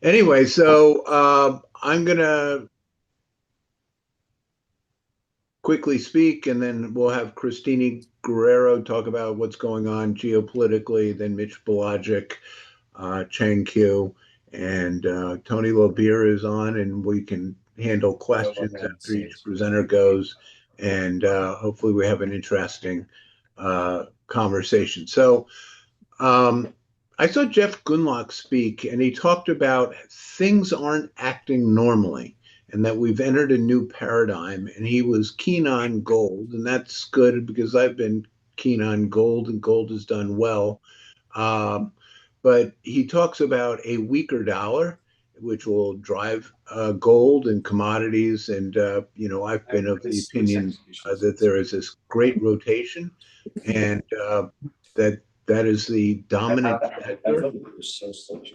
Anyway, so I'm gonna quickly speak, and then we'll have Christine Guerrero talk about what's going on geopolitically. Then Mitch Belagic, Chang Q, and Tony Lobir is on, and we can handle questions after each presenter goes, and hopefully we have an interesting conversation. So I saw Jeff Gunlock speak, and he talked about things aren't acting normally and that we've entered a new paradigm. And he was keen on gold, and that's good because I've been keen on gold, and gold has done well. Um, but he talks about a weaker dollar, which will drive gold and commodities. And, I've been of the opinion that there is this great rotation and that that is the dominant factor.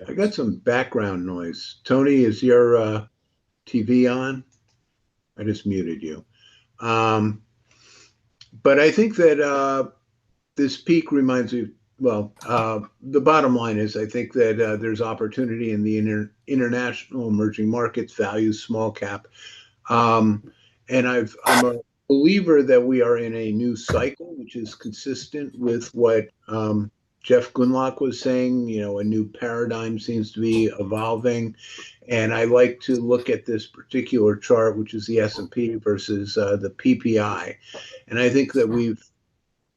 I got some background noise. Tony, is your TV on? I just muted you. Um, but I think that this peak reminds me. Well, the bottom line is, I think that there's opportunity in the international emerging markets, values, small cap, um, and I'm a believer that we are in a new cycle, which is consistent with what Jeff Gunlock was saying. A new paradigm seems to be evolving, and I like to look at this particular chart, which is the S&P versus the PPI, and I think that we've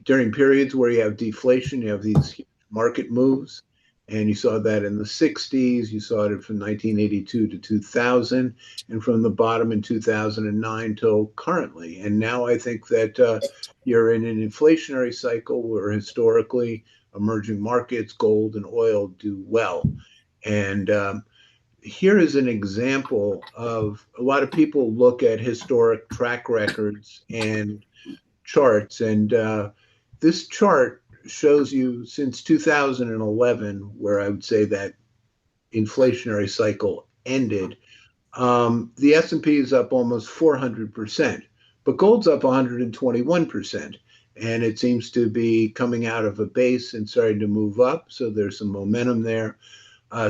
during periods where you have deflation, you have these huge market moves. And you saw that in the 60s, you saw it from 1982 to 2000, and from the bottom in 2009 till currently. And now I think that you're in an inflationary cycle where historically emerging markets, gold and oil, do well. And here is an example of a lot of people look at historic track records and charts, and this chart shows you since 2011, where I would say that inflationary cycle ended. The S&P is up almost 400%, but gold's up 121%. And it seems to be coming out of a base and starting to move up. So there's some momentum there.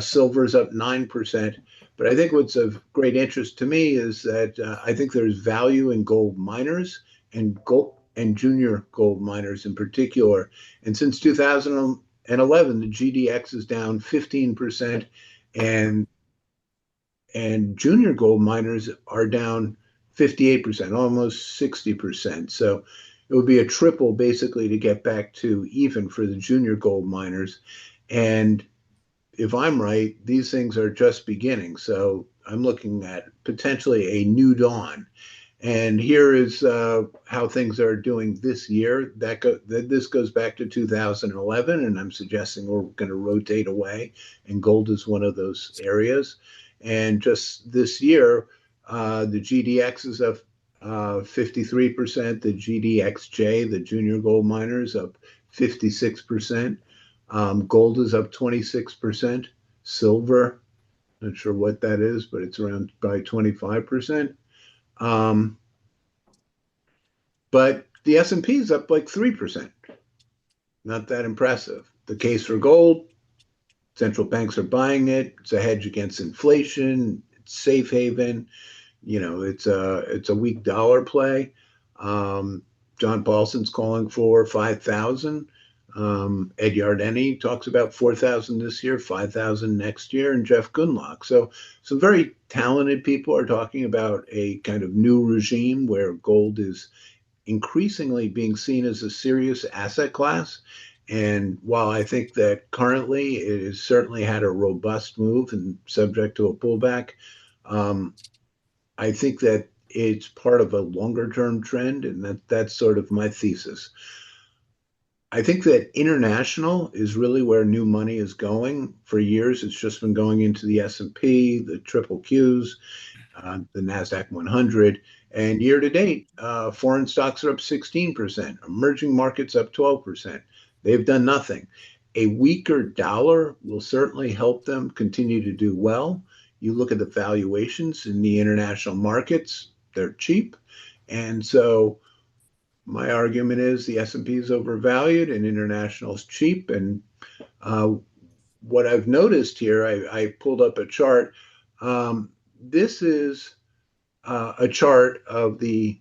Silver's up 9%. But I think what's of great interest to me is that I think there's value in gold miners and gold and junior gold miners in particular. And since 2011, the GDX is down 15%, and junior gold miners are down 58%, almost 60%. So it would be a triple basically to get back to even for the junior gold miners. And if I'm right, these things are just beginning. So I'm looking at potentially a new dawn. And here is how things are doing this year. This goes back to 2011, and I'm suggesting we're going to rotate away, and gold is one of those areas. And just this year, the GDX is up 53%. The GDXJ, the junior gold miners, up 56%. Gold is up 26%. Silver, not sure what that is, but it's around by 25%. Um, but the S&P is up like 3%. Not that impressive. The case for gold, central banks are buying it. It's a hedge against inflation. It's safe haven. It's a weak dollar play. John Paulson's calling for 5,000. Ed Yardeni talks about 4,000 this year, 5,000 next year, and Jeff Gunlock. So some very talented people are talking about a kind of new regime where gold is increasingly being seen as a serious asset class. And while I think that currently it has certainly had a robust move and subject to a pullback, um, I think that it's part of a longer term trend, and that's sort of my thesis. I think that international is really where new money is going. For years, it's just been going into the S&P, the triple Qs, the Nasdaq 100, and year to date, foreign stocks are up 16%, emerging markets up 12%. They've done nothing. A weaker dollar will certainly help them continue to do well. You look at the valuations in the international markets; they're cheap, and so my argument is the S&P is overvalued and international is cheap, and uh, what I've noticed here, I pulled up a chart. This is a chart of the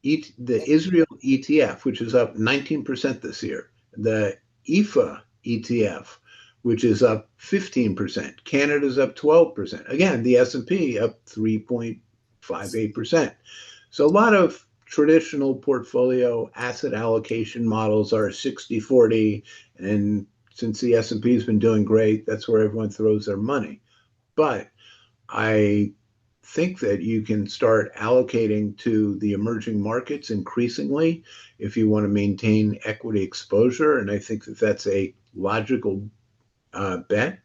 Israel ETF, which is up 19% this year, the IFA ETF, which is up 15%. Canada's up 12%. Again, the S&P up 3.58%. So a lot of traditional portfolio asset allocation models are 60-40, and since the S&P has been doing great, that's where everyone throws their money. But I think that you can start allocating to the emerging markets increasingly if you want to maintain equity exposure. And I think that that's a logical bet.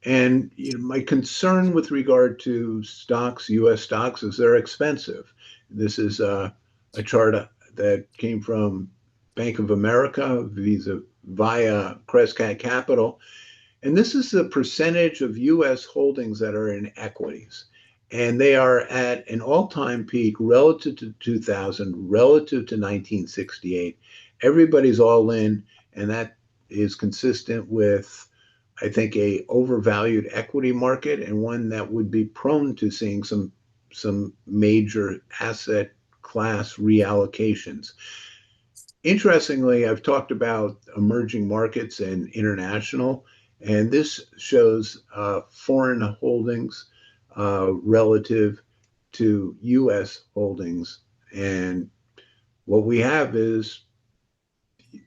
And my concern with regard to stocks, U.S. stocks, is they're expensive. This is a chart that came from Bank of America via Crescat Capital. And this is the percentage of U.S. holdings that are in equities. And they are at an all-time peak relative to 2000, relative to 1968. Everybody's all in, and that is consistent with, I think, a overvalued equity market, and one that would be prone to seeing some major asset class reallocations. Interestingly, I've talked about emerging markets and international, and this shows foreign holdings relative to U.S. holdings. And what we have is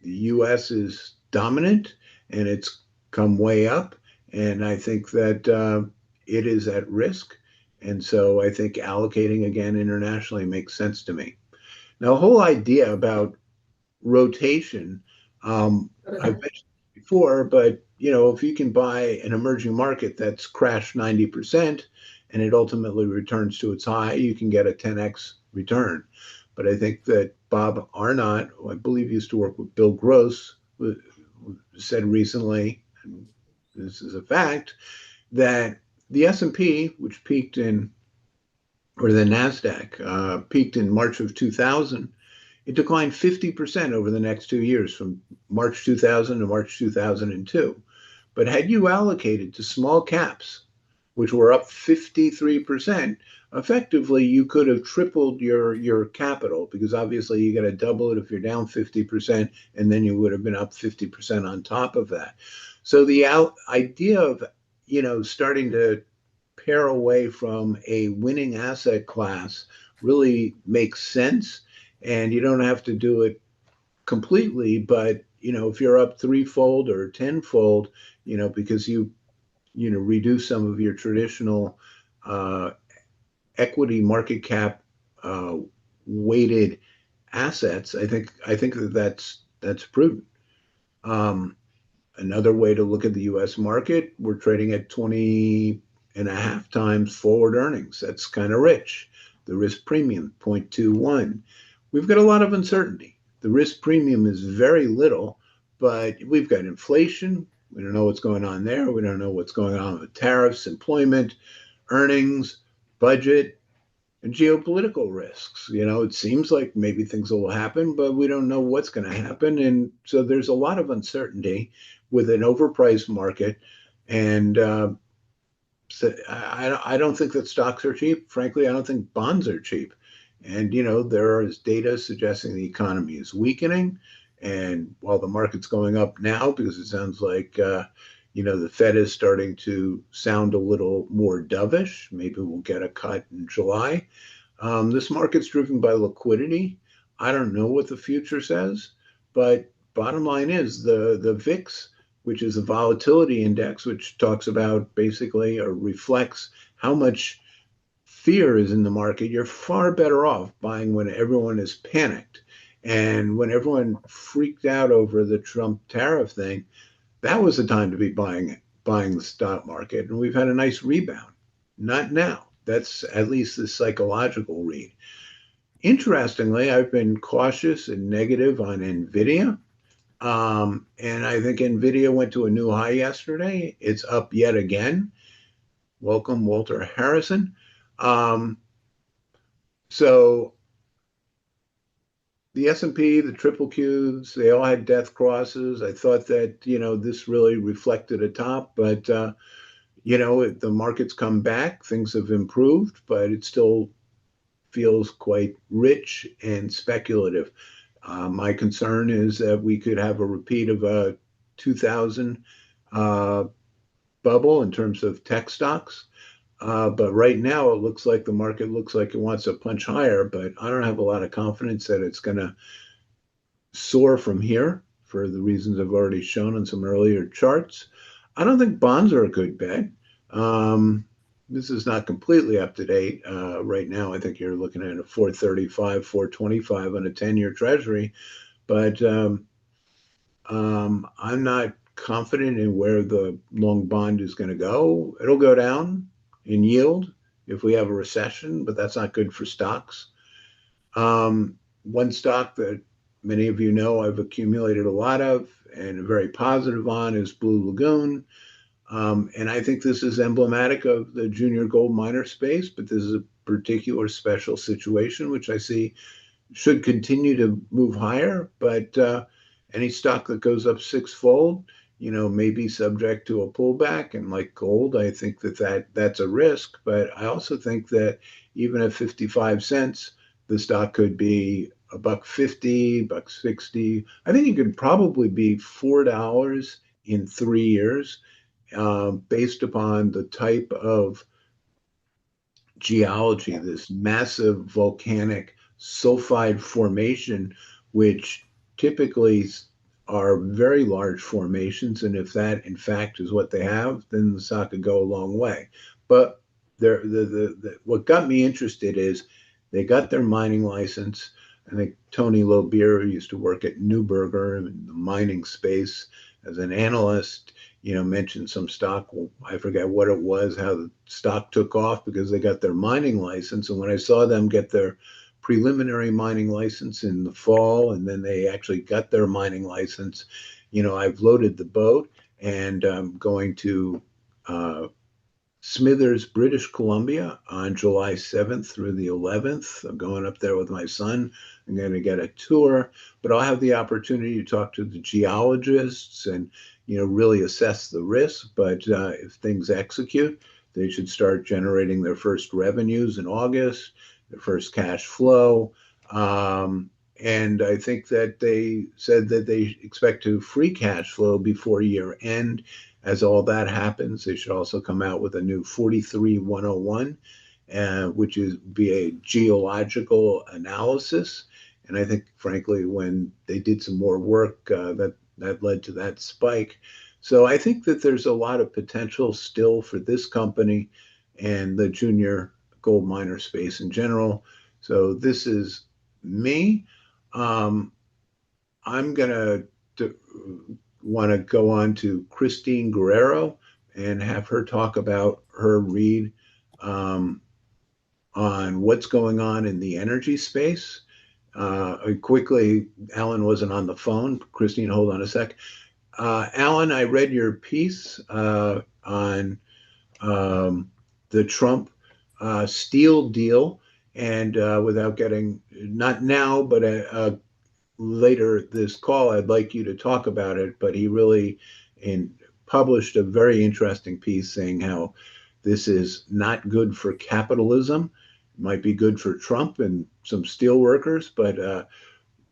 the U.S. is dominant, and it's come way up. And I think that it is at risk. And so I think allocating again internationally makes sense to me. Now, the whole idea about rotation, I've mentioned before, but if you can buy an emerging market that's crashed 90% and it ultimately returns to its high, you can get a 10x return. But I think that Bob Arnott, who I believe used to work with Bill Gross, said recently, and this is a fact, that the S&P, which peaked in, or the NASDAQ, peaked in March of 2000, it declined 50% over the next 2 years, from March 2000 to March 2002. But had you allocated to small caps, which were up 53%, effectively you could have tripled your capital, because obviously you got to double it if you're down 50%, and then you would have been up 50% on top of that. So the idea of starting to pare away from a winning asset class really makes sense. And you don't have to do it completely, but if you're up threefold or tenfold, because you reduce some of your traditional equity market cap weighted assets, I think that's prudent. Another way to look at the U.S. market, we're trading at 20 and a half times forward earnings. That's kind of rich. The risk premium, 0.21. We've got a lot of uncertainty. The risk premium is very little, but we've got inflation. We don't know what's going on there. We don't know what's going on with tariffs, employment, earnings, budget, and geopolitical risks. It seems like maybe things will happen, but we don't know what's going to happen. And so there's a lot of uncertainty with an overpriced market. And so I don't think that stocks are cheap. Frankly, I don't think bonds are cheap. And, there is data suggesting the economy is weakening. And while the market's going up now, because it sounds like, the Fed is starting to sound a little more dovish, maybe we'll get a cut in July. This market's driven by liquidity. I don't know what the future says, but bottom line is the VIX, which is a volatility index, which talks about basically, or reflects how much fear is in the market. You're far better off buying when everyone is panicked. And when everyone freaked out over the Trump tariff thing, that was the time to be buying the stock market. And we've had a nice rebound. Not now. That's at least the psychological read. Interestingly, I've been cautious and negative on NVIDIA. And I think NVIDIA went to a new high yesterday. It's up yet again. Welcome, Walter Harrison. So the S&P, the triple Qs, they all had death crosses. I thought that, this really reflected a top, but, the market's come back. Things have improved, but it still feels quite rich and speculative. My concern is that we could have a repeat of a 2000 uh, bubble in terms of tech stocks. But right now, it looks like the market looks like it wants to punch higher, but I don't have a lot of confidence that it's going to soar from here for the reasons I've already shown on some earlier charts. I don't think bonds are a good bet. Um, this is not completely up to date. Right now, I think you're looking at a 435, 425 on a 10-year treasury, but I'm not confident in where the long bond is going to go. It'll go down in yield if we have a recession, but that's not good for stocks. One stock that many of you know I've accumulated a lot of and very positive on is Blue Lagoon. And I think this is emblematic of the junior gold miner space, but this is a particular special situation, which I see should continue to move higher. But any stock that goes up sixfold, may be subject to a pullback. And like gold, I think that's a risk. But I also think that even at 55 cents, the stock could be a buck 50, buck 60. I think it could probably be $4 in 3 years, based upon the type of geology, this massive volcanic sulfide formation, which typically are very large formations. And if that, in fact, is what they have, then the stock could go a long way. But what got me interested is they got their mining license. I think Tony Lobier, who used to work at Neuberger in the mining space as an analyst, mentioned some stock. Well, I forget what it was, how the stock took off because they got their mining license. And when I saw them get their preliminary mining license in the fall, and then they actually got their mining license, I've loaded the boat and I'm going to Smithers, British Columbia on July 7th through the 11th. I'm going up there with my son. I'm going to get a tour, but I'll have the opportunity to talk to the geologists and, really assess the risk. But if things execute, they should start generating their first revenues in August, their first cash flow. And I think that they said that they expect to free cash flow before year end. As all that happens, they should also come out with a new 43101, which is be a geological analysis. And I think, frankly, when they did some more work, that led to that spike. So I think that there's a lot of potential still for this company and the junior gold miner space in general. So this is me. I'm going to want to go on to Christine Guerrero and have her talk about her read um, on what's going on in the energy space. Quickly, Alan wasn't on the phone. Christine, hold on a sec. Alan, I read your piece on the Trump steel deal, and without getting, not now, but later this call, I'd like you to talk about it. But he really published a very interesting piece saying how this is not good for capitalism. It might be good for Trump and some steel workers, but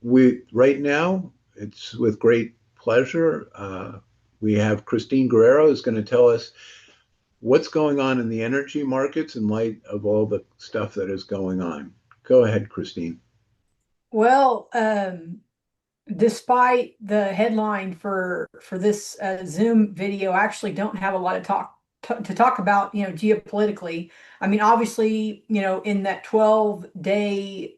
we right now it's with great pleasure. We have Christine Guerrero is going to tell us what's going on in the energy markets in light of all the stuff that is going on. Go ahead, Christine. Well, despite the headline for this Zoom video, I actually don't have a lot of to talk about, geopolitically. I mean, obviously, in that 12-day,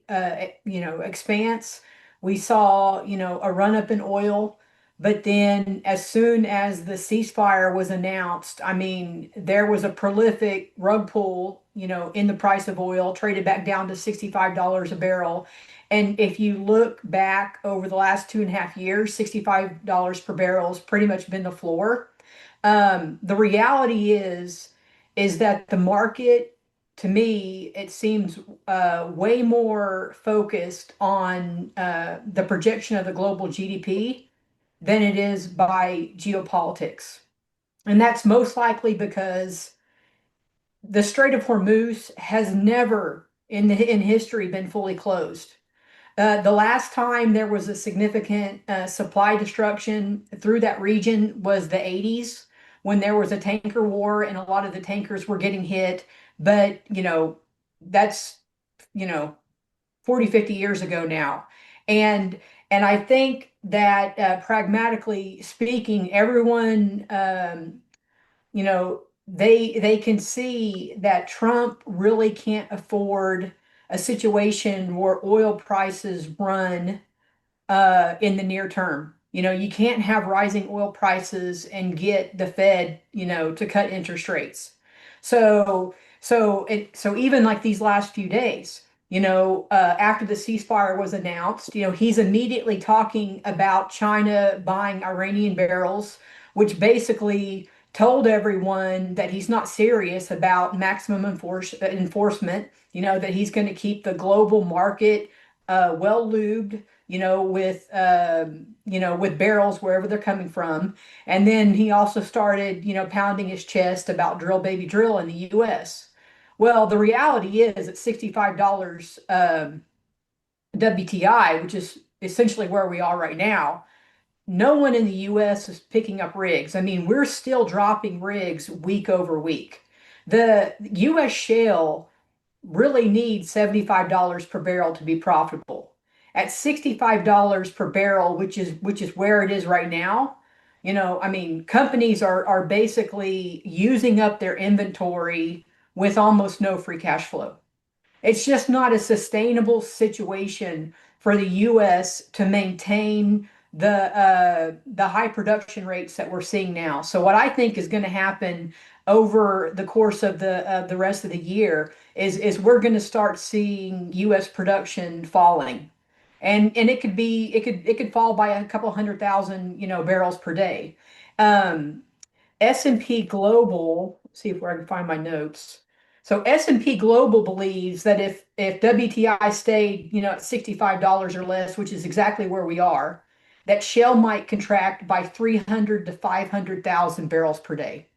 expanse, we saw, a run up in oil. But then as soon as the ceasefire was announced, I mean, there was a prolific rug pull, in the price of oil, traded back down to $65 a barrel. And if you look back over the last 2.5 years, $65 per barrel has pretty much been the floor. The reality is that the market to me, it seems way more focused on the projection of the global GDP than it is by geopolitics. And that's most likely because the Strait of Hormuz has never in history been fully closed. The last time there was a significant supply destruction through that region was the 80s when there was a tanker war and a lot of the tankers were getting hit. But, that's, you know, 40, 50 years ago now. And I think that pragmatically speaking, everyone they can see that Trump really can't afford a situation where oil prices run in the near term. You can't have rising oil prices and get the Fed, to cut interest rates. So even like these last few days, after the ceasefire was announced, he's immediately talking about China buying Iranian barrels, which basically told everyone that he's not serious about maximum enforcement, that he's going to keep the global market well lubed, with barrels wherever they're coming from. And then he also started, pounding his chest about drill baby drill in the U.S. Well, the reality is at $65 WTI, which is essentially where we are right now, no one in the US is picking up rigs. I mean, we're still dropping rigs week over week. The US shale really needs $75 per barrel to be profitable. At $65 per barrel, which is where it is right now, I mean, companies are basically using up their inventory with almost no free cash flow. It's just not a sustainable situation for the U.S. to maintain the high production rates that we're seeing now. So what I think is going to happen over the course of the rest of the year is we're going to start seeing U.S. production falling, and it could fall by a couple hundred thousand barrels per day. Um, S&P Global, see if I can find my notes. So S&P Global believes that if WTI stayed, at $65 or less, which is exactly where we are, that shale might contract by 300 to 500,000 barrels per day.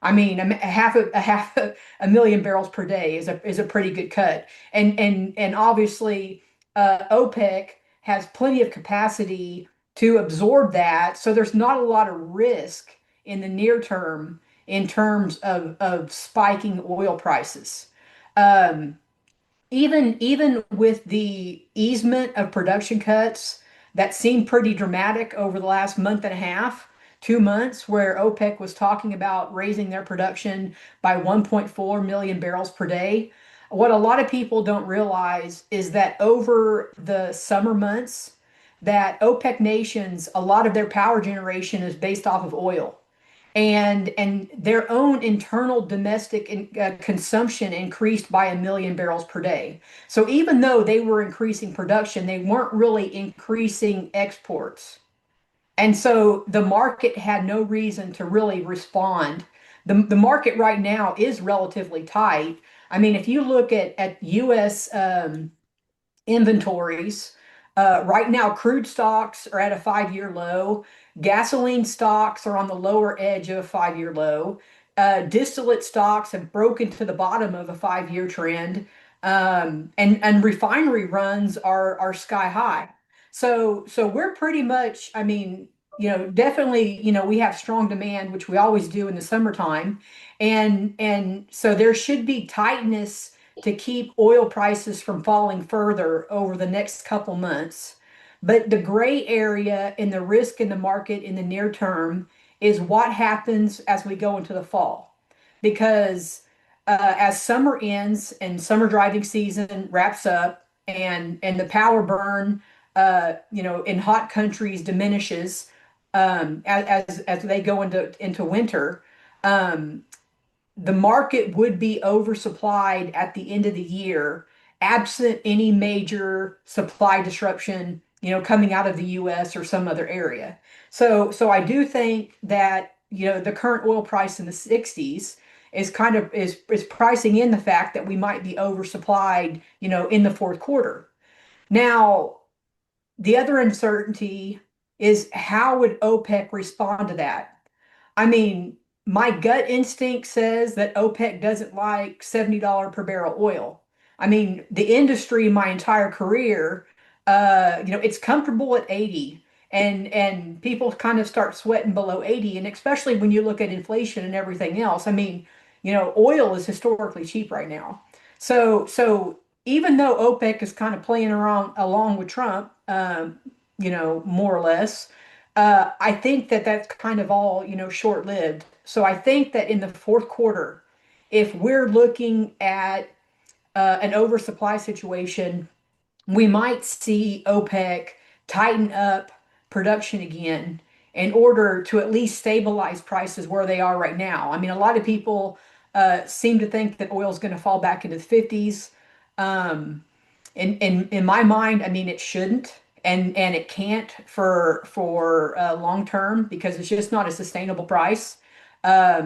I mean, a million barrels per day is a pretty good cut. And obviously, OPEC has plenty of capacity to absorb that, so there's not a lot of risk in the near term in terms of spiking oil prices. Um, even with the easement of production cuts that seemed pretty dramatic over the last month and a half, 2 months, where OPEC was talking about raising their production by 1.4 million barrels per day. What a lot of people don't realize is that over the summer months, that OPEC nations, a lot of their power generation is based off of oil and their own internal domestic consumption increased by 1 million barrels per day. So even though they were increasing production, they weren't really increasing exports. And so the market had no reason to really respond. The market right now is relatively tight. I mean, if you look at US inventories. Right now, crude stocks are at a 5-year low. Gasoline stocks are on the lower edge of a 5-year low. Distillate stocks have broken to the bottom of a 5-year trend. And refinery runs are sky high. So we're pretty much, I mean, definitely, we have strong demand, which we always do in the summertime. And so there should be tightness to keep oil prices from falling further over the next couple months. But the gray area in the risk in the market in the near term is what happens as we go into the fall. Because as summer ends and summer driving season wraps up and the power burn, in hot countries diminishes as they go into winter, um, the market would be oversupplied at the end of the year, absent any major supply disruption, coming out of the US or some other area. So I do think that, the current oil price in the 60s is kind of is pricing in the fact that we might be oversupplied, in the fourth quarter. Now, the other uncertainty is how would OPEC respond to that? I mean, my gut instinct says that OPEC doesn't like $70 per barrel oil. I mean, the industry, my entire career, it's comfortable at 80, and people kind of start sweating below 80, and especially when you look at inflation and everything else. I mean, oil is historically cheap right now. So even though OPEC is kind of playing around along with Trump, more or less, I think that that's kind of all, short-lived. So I think that in the fourth quarter, if we're looking at an oversupply situation, we might see OPEC tighten up production again in order to at least stabilize prices where they are right now. I mean, a lot of people seem to think that oil is going to fall back into the 50s. Um, in my mind, I mean, it shouldn't, and it can't for long term because it's just not a sustainable price. I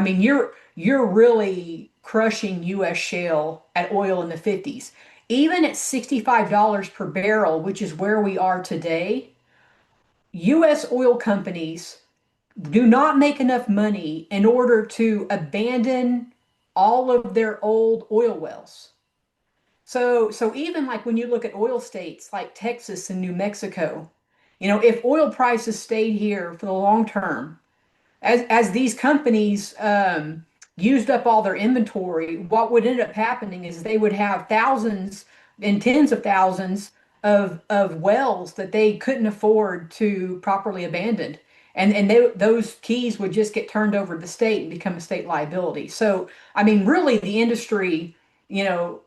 mean, you're really crushing U.S. shale at oil in the 50s. Even at $65 per barrel, which is where we are today, U.S. oil companies do not make enough money in order to abandon all of their old oil wells. So even like when you look at oil states like Texas and New Mexico, if oil prices stayed here for the long term, as these companies used up all their inventory, what would end up happening is they would have thousands and tens of thousands of wells that they couldn't afford to properly abandon. And those keys would just get turned over to the state and become a state liability. So, I mean, really, the industry, you know,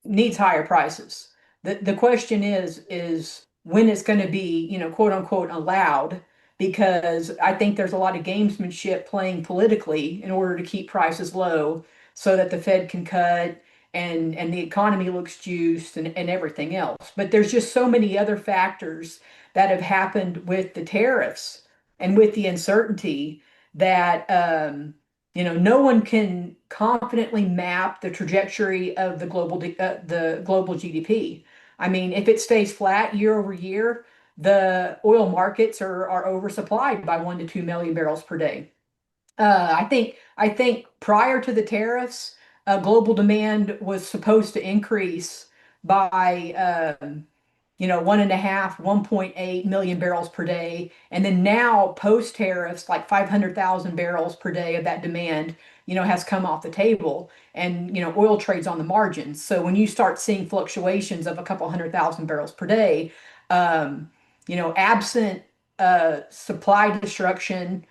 needs higher prices. The question is when it's going to be, quote unquote, allowed, because I think there's a lot of gamesmanship playing politically in order to keep prices low so that the Fed can cut and the economy looks juiced and everything else. But there's just so many other factors that have happened with the tariffs and with the uncertainty that no one can confidently map the trajectory of the global GDP. I mean, if it stays flat year over year, the oil markets are oversupplied by 1 to 2 million barrels per day. I think prior to the tariffs, global demand was supposed to increase by 1.5, 1.8 million barrels per day. And then now post tariffs, like 500,000 barrels per day of that demand, has come off the table. And, oil trades on the margins. So when you start seeing fluctuations of a couple 100,000 barrels per day, absent supply destruction,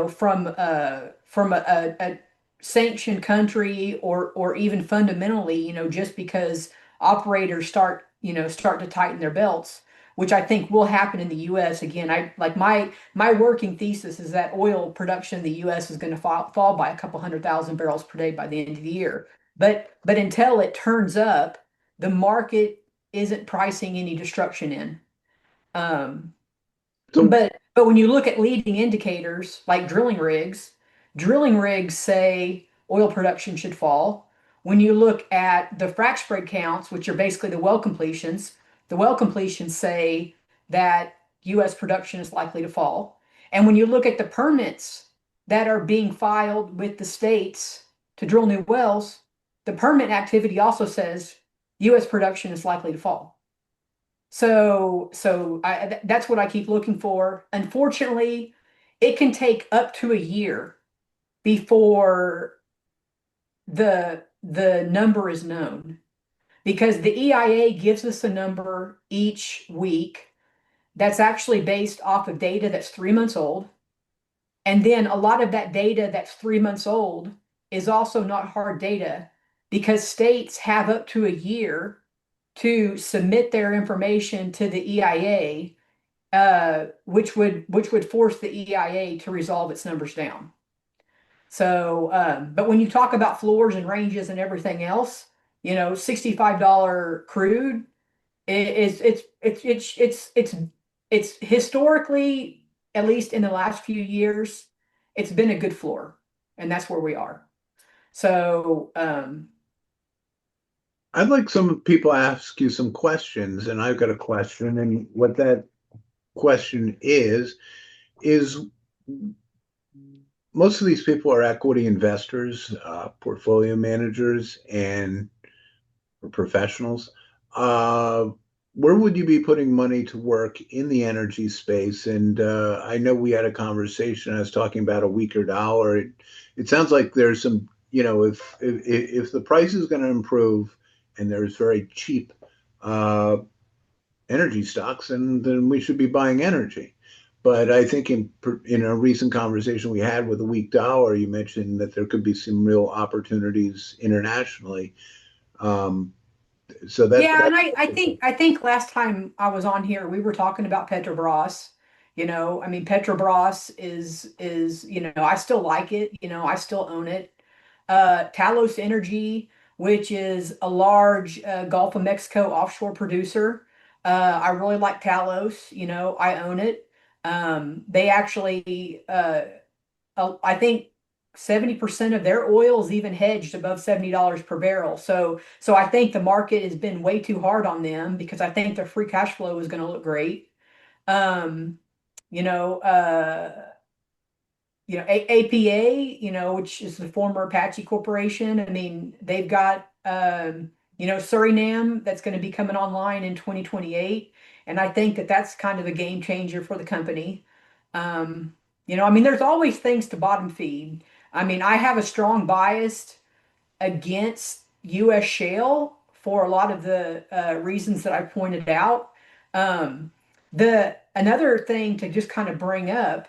from a sanctioned country or even fundamentally, just because operators start to tighten their belts, which I think will happen in the U.S. again. I like my working thesis is that oil production in the U.S. is going to fall by a couple 100,000 barrels per day by the end of the year. But until it turns up, the market isn't pricing any destruction in. Um, So, but when you look at leading indicators like drilling rigs say oil production should fall. When you look at the frac spread counts, which are basically the well completions say that U.S. production is likely to fall. And when you look at the permits that are being filed with the states to drill new wells, the permit activity also says U.S. production is likely to fall. So that's what I keep looking for. Unfortunately, it can take up to a year before the number is known because the EIA gives us a number each week that's actually based off of data that's 3 months old. And then a lot of that data that's 3 months old is also not hard data because states have up to a year to submit their information to the EIA, which would force the EIA to resolve its numbers down. So, but when you talk about floors and ranges and everything else, $65 crude is it's historically, at least in the last few years, it's been a good floor. and that's where we are. So, I'd like some people ask you some questions, and I've got a question, and what that question is most of these people are equity investors, portfolio managers, and professionals. Uh, where would you be putting money to work in the energy space? And I know we had a conversation. I was talking about a weaker dollar. It sounds like there's some, if the price is going to improve and there's very cheap uh, energy stocks, and then we should be buying energy. But I think in a recent conversation we had with a weak dollar, you mentioned that there could be some real opportunities internationally. Um, so yeah, that and I think last time I was on here, we were talking about Petrobras. I mean, Petrobras is I still like it. I still own it. Talos Energy, which is a large Gulf of Mexico offshore producer. I really like Talos. I own it. They actually I think 70% of their oil is even hedged above $70 per barrel. So I think the market has been way too hard on them because I think their free cash flow is going to look great. Um, you know, uh, APA, which is the former Apache Corporation. I mean, they've got Suriname that's going to be coming online in 2028, and I think that that's kind of a game changer for the company. I mean, there's always things to bottom feed. I mean, I have a strong bias against U.S. shale for a lot of the reasons that I pointed out. The another thing to just kind of bring up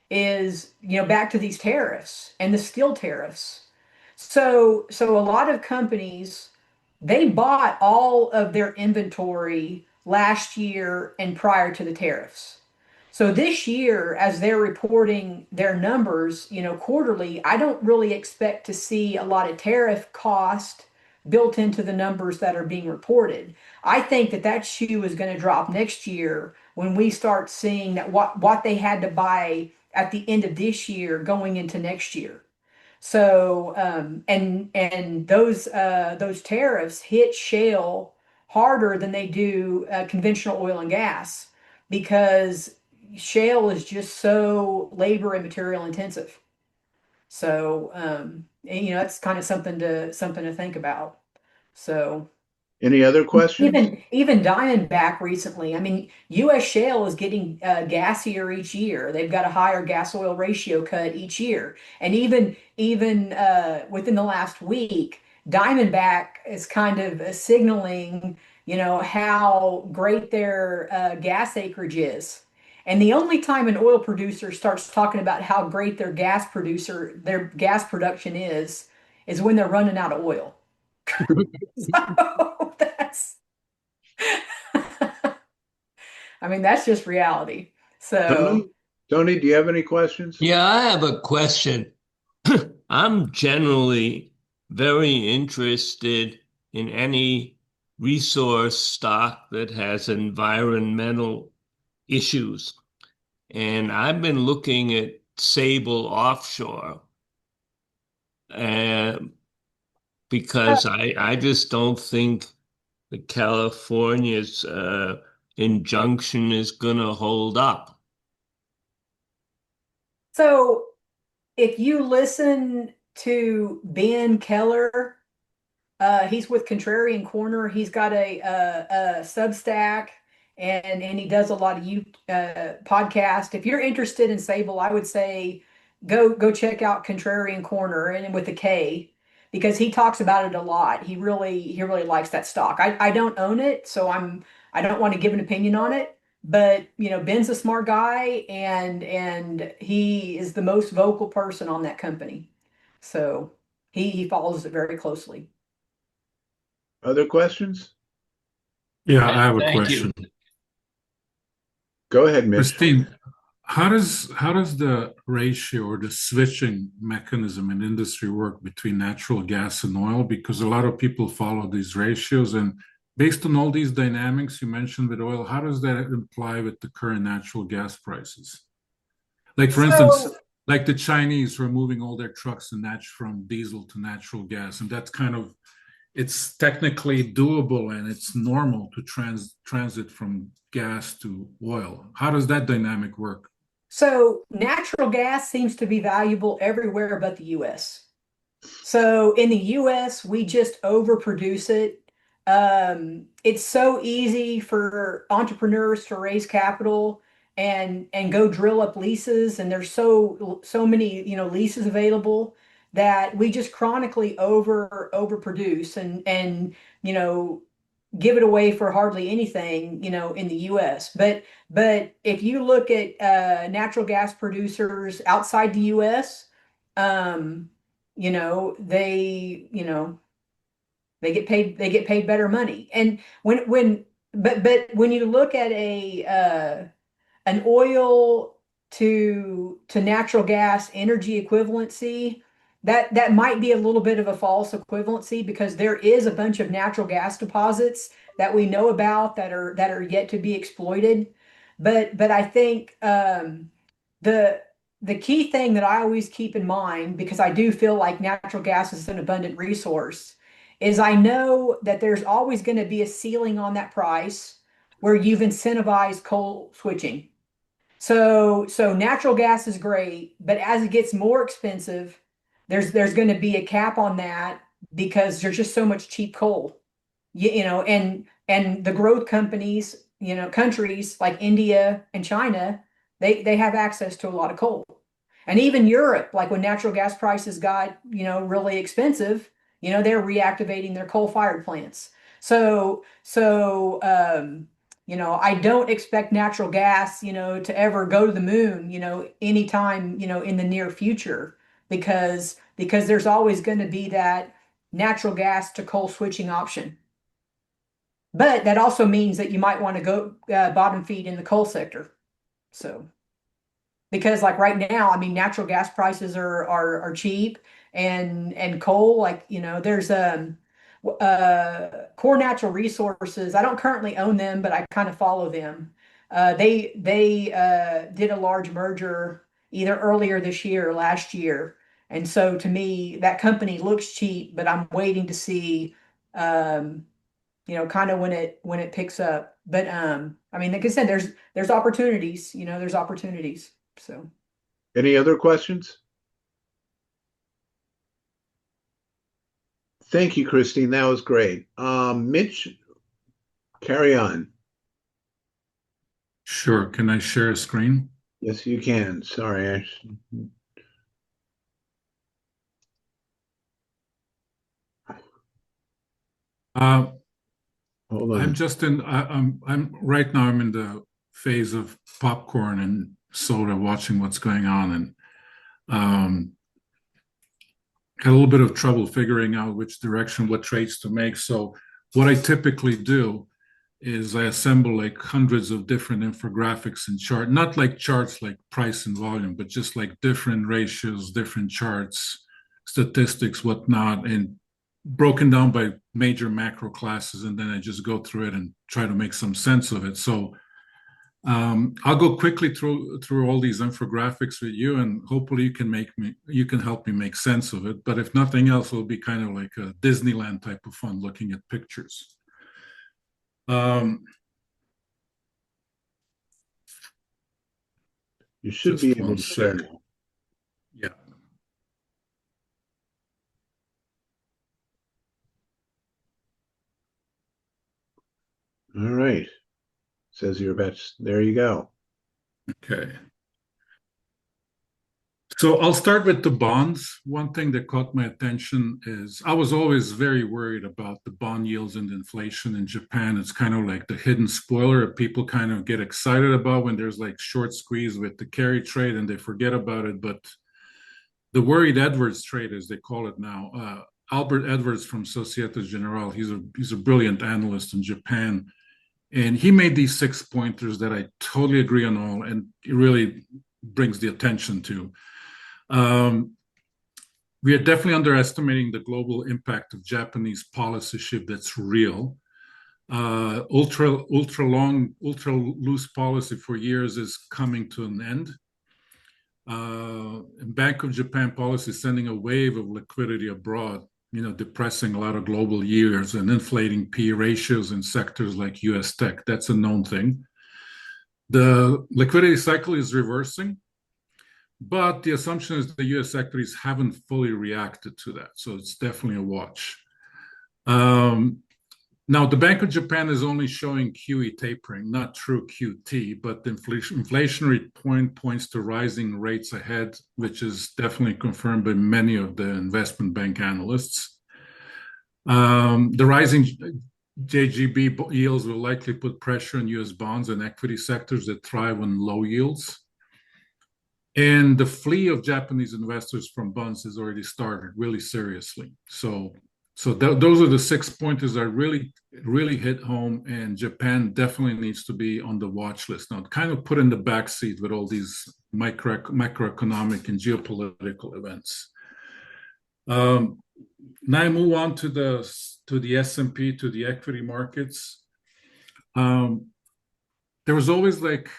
is, back to these tariffs and the steel tariffs. So a lot of companies, they bought all of their inventory last year and prior to the tariffs. So this year, as they're reporting their numbers, quarterly, I don't really expect to see a lot of tariff cost built into the numbers that are being reported. I think that that shoe is going to drop next year when we start seeing that what they had to buy at the end of this year going into next year. So and those tariffs hit shale harder than they do conventional oil and gas because shale is just so labor and material intensive. So and, that's kind of something to think about. So. any other questions? Even Diamondback recently, I mean, U.S. shale is getting gassier each year. They've got a higher gas oil ratio cut each year, and even within the last week, Diamondback is kind of signaling, how great their gas acreage is. And the only time an oil producer starts talking about how great their gas production is when they're running out of oil. So that's I mean, that's just reality. So, Tony, Tony, do you have any questions? Yeah, I have a question. I'm generally very interested in any resource stock that has environmental issues. And I've been looking at Sable Offshore uh, because I just don't think the California's injunction is going to hold up. so if you listen to Ben Keller, he's with Contrarian Corner. He's got a Substack, and he does a lot of you podcast. If you're interested in Sable, I would say go check out Contrarian Corner and with a K because he talks about it a lot. He really likes that stock. I don't own it, so I don't want to give an opinion on it. But Ben's a smart guy, and he is the most vocal person on that company. So he follows it very closely. Other questions? Yeah, I have a Thank you. question. Go ahead, Mitch. Christine, how does the ratio or the switching mechanism in industry work between natural gas and oil? Because a lot of people follow these ratios, and based on all these dynamics you mentioned with oil, how does that imply with the current natural gas prices? Like for instance, So, like the Chinese were moving all their trucks from diesel to natural gas, and that's kind of it's technically doable and it's normal to transit from gas to oil. How does that dynamic work? So natural gas seems to be valuable everywhere but the US. So in the US, we just overproduce it. It's so easy for entrepreneurs to raise capital and go drill up leases, and there's so many leases available that we just chronically overproduce and you know give it away for hardly anything in the US. But if you look at natural gas producers outside the US, um, they get paid better money. And but when you look at a an oil to natural gas energy equivalency, that might be a little bit of a false equivalency because there is a bunch of natural gas deposits that we know about that are yet to be exploited. But I think the the key thing that I always keep in mind, because I do feel like natural gas is an abundant resource, is I know that there's always going to be a ceiling on that price where you've incentivized coal switching. So natural gas is great, but as it gets more expensive, there's going to be a cap on that because there's just so much cheap coal. And the growth companies, countries like India and China, they have access to a lot of coal. And even Europe, like when natural gas prices got, really expensive, they're reactivating their coal-fired plants. So I don't expect natural gas, to ever go to the moon, anytime, in the near future, because there's always going to be that natural gas to coal switching option. But that also means that you might want to go bottom feed in the coal sector. So because like right now, I mean, natural gas prices are cheap and coal, like, there's core natural resources. I don't currently own them, but I kind of follow them. They did a large merger either earlier this year or last year. And so to me, that company looks cheap, but I'm waiting to see kind of when it picks up. But I mean, like I said, there's opportunities, there's opportunities. So Any other questions? Thank you, Christine. That was great. Mitch, carry on. Sure. Can I share a screen? Yes, you can. Sorry. Uh, Hold I'm on. just in. I'm right now. I'm in the phase of popcorn and soda, watching what's going on, and had a little bit of trouble figuring out which direction, what trades to make. So, what I typically do is I assemble like hundreds of different infographics and chart, not like charts like price and volume, but just like different ratios, different charts, statistics, whatnot, and broken down by major macro classes. And then I just go through it and try to make some sense of it. So I'll go quickly through all these infographics with you, and hopefully you can help me make sense of it. But if nothing else, it'll be kind of like a Disneyland type of fun looking at pictures. You should Just be able one to share second. now. Yeah. All right. Says you're about. There you go. Okay. So I'll start with the bonds. One thing that caught my attention is I was always very worried about the bond yields and inflation in Japan. It's kind of like the hidden spoiler that people kind of get excited about when there's like short squeeze with the carry trade and they forget about it. But the worried Edwards trade, as they call it now, Albert Edwards from Societe Generale, he's a brilliant analyst in Japan. And he made these 6 pointers that I totally agree on all, and it really brings the attention to. We are definitely underestimating the global impact of Japanese policy shift that's real. Ultra loose policy for years is coming to an end. Bank of Japan policy sending a wave of liquidity abroad, depressing a lot of global yields and inflating P/E ratios in sectors like U.S. tech. That's a known thing. The liquidity cycle is reversing, but the assumption is the U.S. equities haven't fully reacted to that. So it's definitely a watch. Now, the Bank of Japan is only showing QE tapering, not true QT, but the inflationary point points to rising rates ahead, which is definitely confirmed by many of the investment bank analysts. The rising JGB yields will likely put pressure on U.S. bonds and equity sectors that thrive on low yields. And the flee of Japanese investors from bonds has already started really seriously. So those are the 6 pointers that really hit home, and Japan definitely needs to be on the watch list. Now, kind of put in the backseat with all these macroeconomic and geopolitical events. Now I move on to the S&P, to the equity markets. There was always like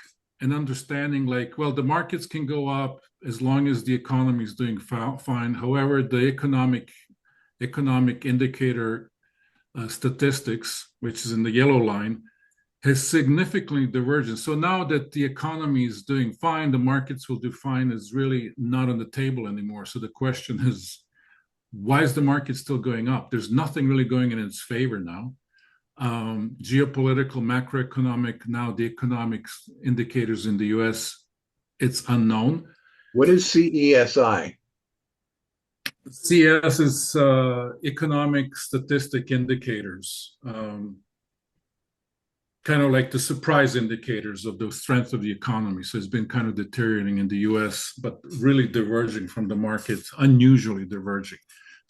an understanding like, well, the markets can go up as long as the economy is doing fine. However, the economic indicator statistics, which is in the yellow line, has significantly diverged. So now that the economy is doing fine, the markets will do fine is really not on the table anymore. So the question is, why is the market still going up? There's nothing really going in its favor now. Geopolitical, macroeconomic, now the economics indicators in the U.S., it's unknown. What is CESI? CS is economic statistic indicators, kind of like the surprise indicators of the strength of the economy. So it's been kind of deteriorating in the US, but really diverging from the market, unusually diverging.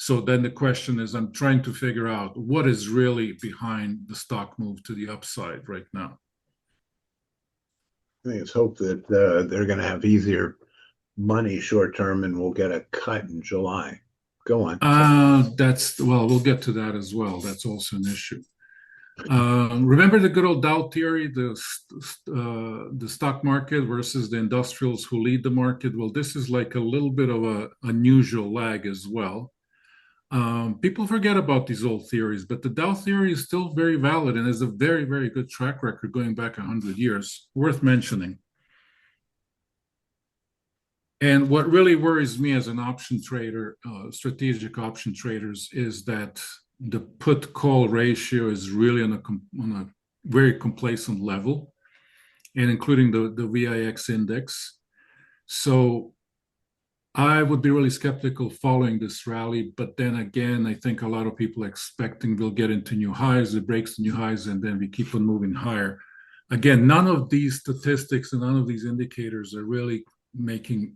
So then the question is, I'm trying to figure out what is really behind the stock move to the upside right now. I think it's hope that they're going to have easier money short term and we'll get a cut in July. Go on. We'll get to that as well. That's also an issue. Remember the good old Dow theory, the stock market versus the industrials who lead the market? Well, this is like a little bit of a unusual lag as well. People forget about these old theories, but the Dow theory is still very valid and has a very, very good track record going back 100 years, worth mentioning. And what really worries me as an option trader, strategic option traders, is that the put-call ratio is really on a very complacent level, and including the VIX index. So I would be really skeptical following this rally, but then again, I think a lot of people are expecting we'll get into new highs, it breaks the new highs, and then we keep on moving higher. Again, none of these statistics and none of these indicators are really making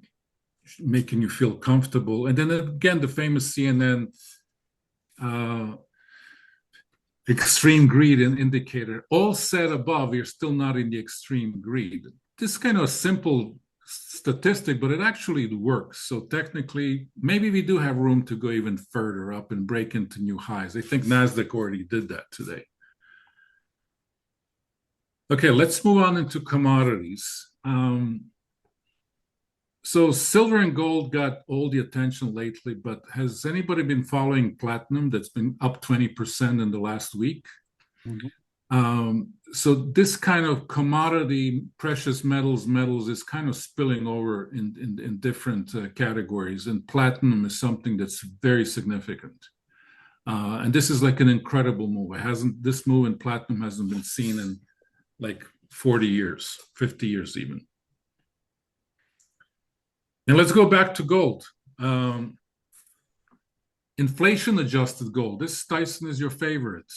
you feel comfortable. And then again, the famous CNN extreme greed indicator, all said above, you're still not in the extreme greed. This is kind of a simple statistic, but it actually works. So technically, maybe we do have room to go even further up and break into new highs. I think NASDAQ already did that today. Okay, let's move on into commodities. So silver and gold got all the attention lately, but has anybody been following platinum that's been up 20% in the last week? Mm-hmm. So this kind of commodity, precious metals is kind of spilling over in different categories, and platinum is something that's very significant. And this is like an incredible move. This move in platinum hasn't been seen in like 40 years, 50 years even. And let's go back to gold. Inflation-adjusted gold. This, Tyson, is your favorite.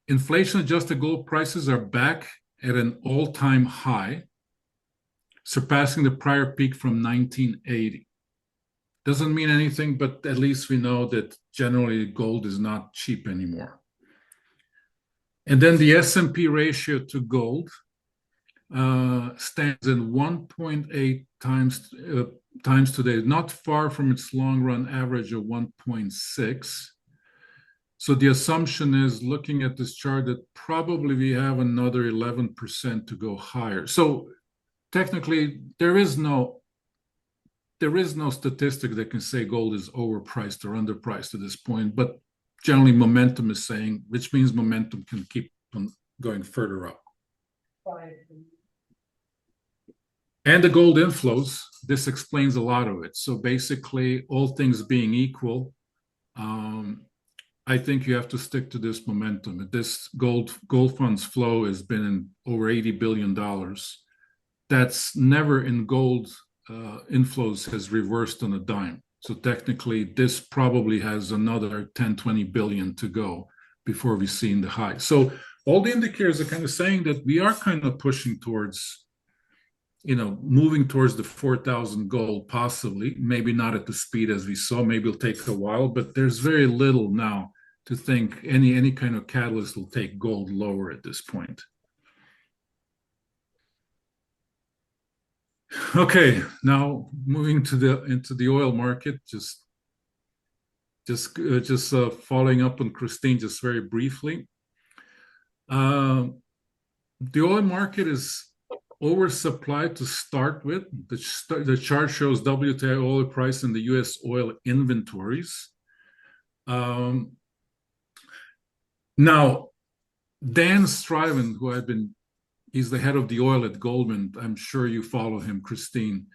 Inflation-adjusted gold prices are back at an all-time high, surpassing the prior peak from 1980. Doesn't mean anything, but at least we know that generally gold is not cheap anymore. And then the S&P ratio to gold stands at 1.8 times today, not far from its long-run average of 1.6. So the assumption is, looking at this chart, that probably we have another 11% to go higher. So technically, there is no there is no statistic that can say gold is overpriced or underpriced at this point, but generally momentum is saying, which means momentum can keep on going further up. And the gold inflows, this explains a lot of it. So basically, all things being equal, I think you have to stick to this momentum. This gold funds flow has been in over $80 billion. That's never in gold inflows has reversed on a dime. So technically, this probably has another 10, 20 billion to go before we see in the high. So all the indicators are kind of saying that we are kind of pushing towards, moving towards the 4,000 gold, possibly, maybe not at the speed as we saw, maybe it'll take a while, but there's very little now to think any kind of catalyst will take gold lower at this point. Okay, now moving into the oil market, just following up on Christine just very briefly. The oil market is oversupplied to start with. The chart shows WTI oil price and the U.S. oil inventories. Now, Dan Striven, he's the head of the oil at Goldman. I'm sure you follow him, Christine.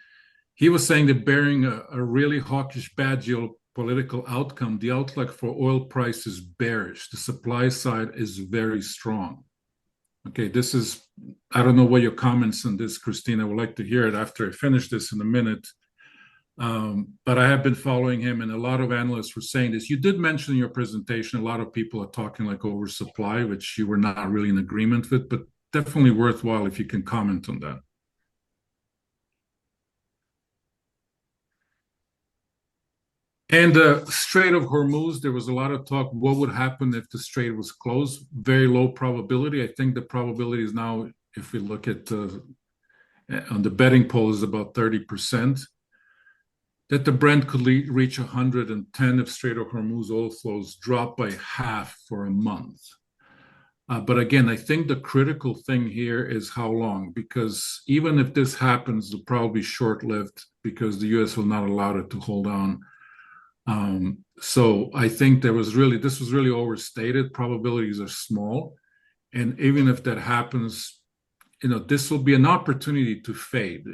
He was saying that bearing a really hawkish, bad geopolitical outcome, the outlook for oil price is bearish. The supply side is very strong. Okay, I don't know what your comments on this, Christine. I would like to hear it after I finish this in a minute. But I have been following him, and a lot of analysts were saying this. You did mention in your presentation, a lot of people are talking like oversupply, which you were not really in agreement with, but definitely worthwhile if you can comment on that. And the Strait of Hormuz, there was a lot of talk, what would happen if the strait was closed? Very low probability. I think the probability is now, if we look at on the betting poll, is about 30%, that the Brent could reach 110 if Strait of Hormuz oil flows drop by half for a month. But again, I think the critical thing here is how long, because even if this happens, it'll probably be short-lived because the U.S. will not allow it to hold on. So I think this was really overstated. Probabilities are small. And even if that happens, this will be an opportunity to fade.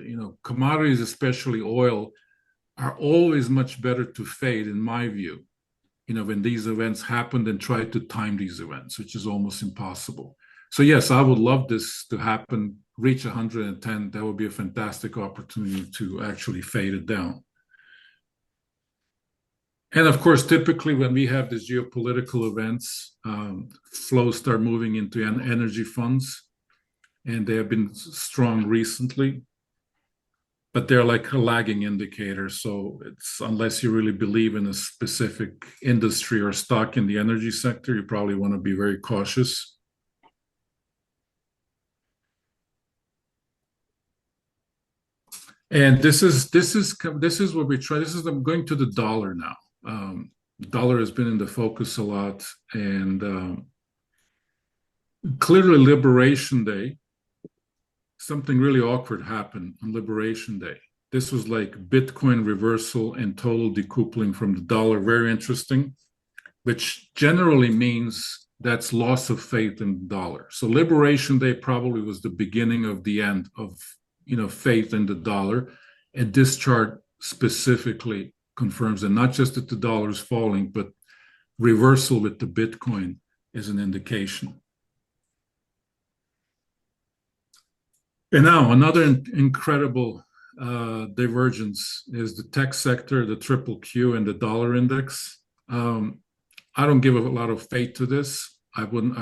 Commodities, especially oil, are always much better to fade, in my view, when these events happen than try to time these events, which is almost impossible. So yes, I would love this to happen, reach 110. That would be a fantastic opportunity to actually fade it down. And of course, typically when we have these geopolitical events, flows start moving into energy funds, and they have been strong recently, but they're like a lagging indicator. So it's, unless you really believe in a specific industry or stock in the energy sector, you probably want to be very cautious. And this is what we try. I'm going to the dollar now. The dollar has been in the focus a lot, and clearly Liberation Day, something really awkward happened on Liberation Day. This was like Bitcoin reversal and total decoupling from the dollar. Very interesting, which generally means that's loss of faith in the dollar. So Liberation Day probably was the beginning of the end of faith in the dollar, and this chart specifically confirms that, not just that the dollar is falling, but reversal with the Bitcoin is an indication. And now another incredible divergence is the tech sector, the triple Q, and the dollar index. I don't give a lot of faith to this. I wouldn't,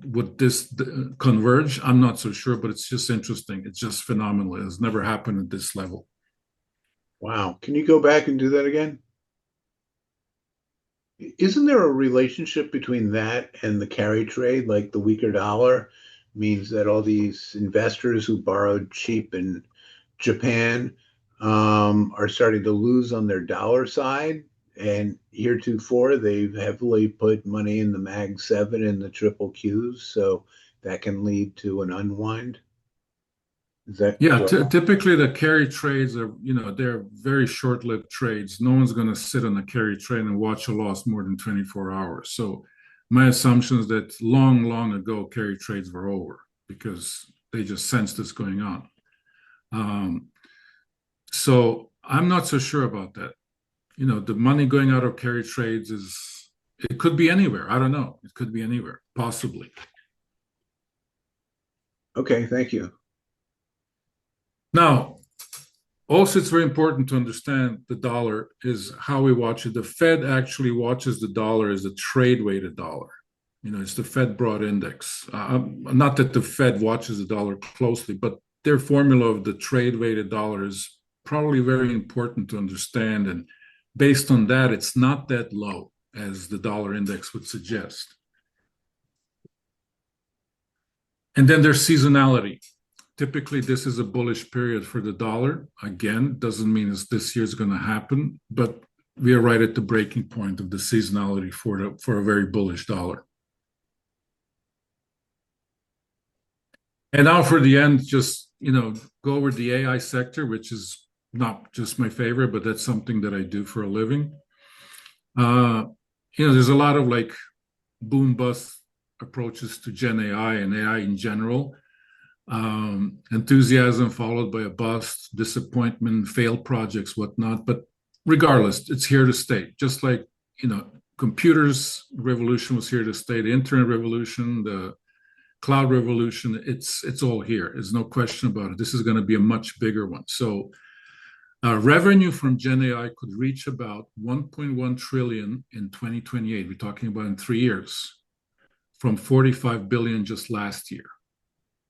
would this converge? I'm not so sure, but it's just interesting. It's just phenomenal. It has never happened at this level. Wow. Can you go back and do that again? Isn't there a relationship between that and the carry trade? Like the weaker dollar means that all these investors who borrowed cheap in Japan are starting to lose on their dollar side. And heretofore, they've heavily put money in the Mag 7 and the triple Qs. So that can lead to an unwind. Is that Yeah, correct? typically the carry trades are, they're very short-lived trades. No one's going to sit on a carry trade and watch a loss more than 24 hours. So my assumption is that long, long ago, carry trades were over because they just sensed this going on. So I'm not so sure about that. The money going out of carry trades it could be anywhere. I don't know. It could be anywhere, possibly. Okay, thank you. Now, also, it's very important to understand the dollar is how we watch it. The Fed actually watches the dollar as a trade-weighted dollar. It's the Fed broad index. Not that the Fed watches the dollar closely, but their formula of the trade-weighted dollar is probably very important to understand. And based on that, it's not that low as the dollar index would suggest. And then there's seasonality. Typically, this is a bullish period for the dollar. Again, doesn't mean this year's going to happen, but we are right at the breaking point of the seasonality for a very bullish dollar. And now for the end, just go over the AI sector, which is not just my favorite, but that's something that I do for a living. There's a lot of like boom bust approaches to Gen AI and AI in general. Enthusiasm followed by a bust, disappointment, failed projects, whatnot. But regardless, it's here to stay. Just like, computers revolution was here to stay, the internet revolution, the cloud revolution, it's all here. There's no question about it. This is going to be a much bigger one. So revenue from Gen AI could reach about 1.1 trillion in 2028. We're talking about in 3 years, from 45 billion just last year.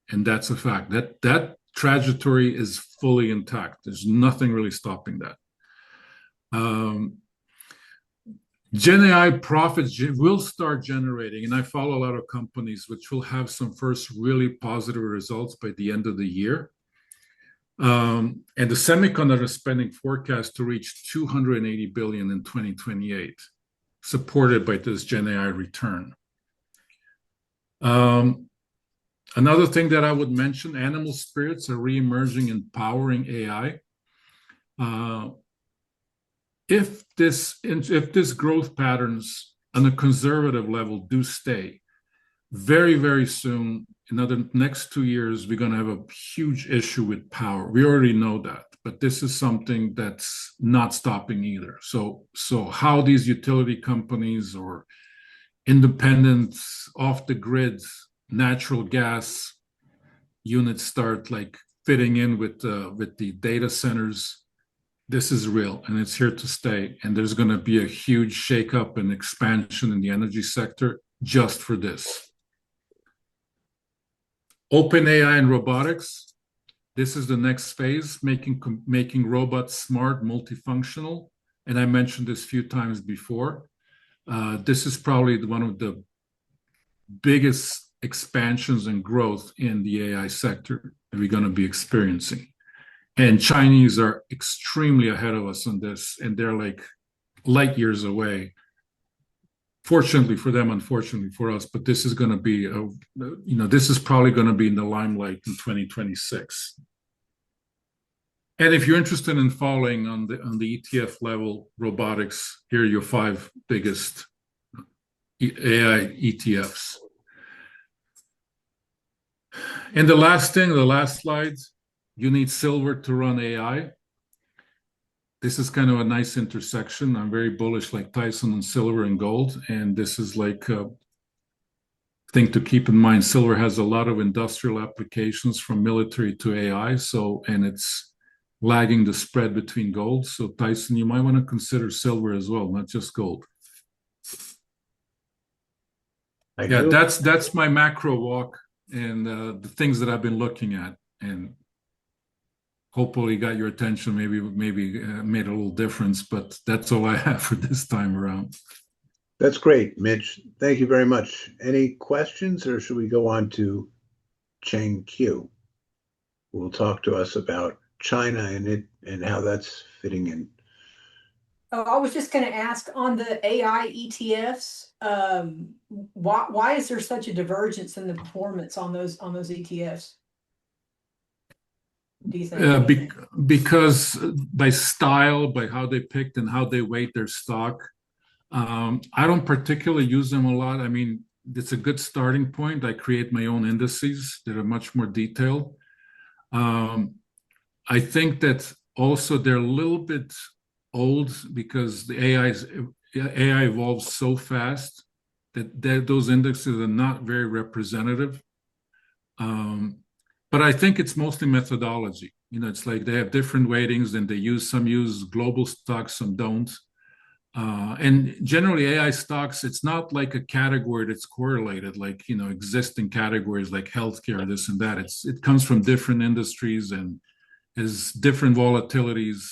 And that's a fact. That trajectory is fully intact. There's nothing really stopping that. Gen AI profits will start generating, and I follow a lot of companies which will have some first really positive results by the end of the year. And the semiconductor spending forecast to reach 280 billion in 2028, supported by this Gen AI return. Another thing that I would mention, animal spirits are reemerging and powering AI. If this growth patterns on a conservative level do stay, very, very soon, in the next 2 years, we're going to have a huge issue with power. We already know that, but this is something that's not stopping either. So how these utility companies or independent, off the grid natural gas units start like fitting in with the data centers, this is real and it's here to stay. And there's going to be a huge shakeup and expansion in the energy sector just for this. Open AI and robotics. This is the next phase, making robots smart, multifunctional. And I mentioned this a few times before. This is probably one of the biggest expansions and growth in the AI sector that we're going to be experiencing. And Chinese are extremely ahead of us on this, and they're like light years away. Fortunately for them, unfortunately for us, but this is going to be, this is probably going to be in the limelight in 2026. And if you're interested in following on the ETF level robotics, here are your 5 biggest AI ETFs. And the last slide, you need silver to run AI. This is kind of a nice intersection. I'm very bullish like Tyson on silver and gold. And this is like a thing to keep in mind. Silver has a lot of industrial applications from military to AI. And it's lagging the spread between gold. So Tyson, you might want to consider silver as well, not just gold. Yeah, that's my macro walk and the things that I've been looking at, and hopefully got your attention, maybe made a little difference, but that's all I have for this time around. That's great, Mitch. Thank you very much. Any questions, or should we go on to Cheng Q, who will talk to us about China and how that's fitting in? Oh, I was just going to ask on the AI ETFs, why is there such a divergence in the performance on those ETFs? do you think? Because by style, by how they picked and how they weight their stock, I don't particularly use them a lot. I mean, it's a good starting point. I create my own indices that are much more detailed. Um, I think that also they're a little bit old because the AI evolves so fast that those indexes are not very representative. Um, but I think it's mostly methodology. It's like they have different weightings and some use global stocks, some don't. And generally AI stocks, it's not like a category that's correlated, like, existing categories like healthcare, this and that. It comes from different industries and has different volatilities.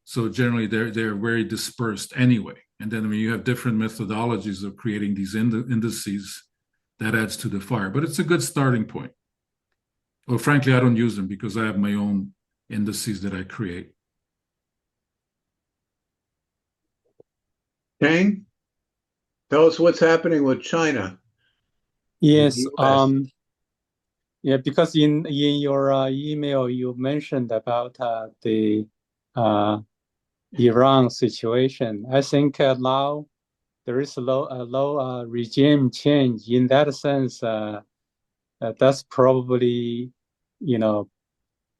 So generally they're very dispersed anyway. And then when you have different methodologies of creating these indices, that adds to the fire. But it's a good starting point. Well, frankly, I don't use them because I have my own indices that I create. Chang, tell us what's happening with China and the Yes, US. yeah, because in your email you mentioned about the uh, Iran situation. I think now there is a low regime change. In that sense, that's probably,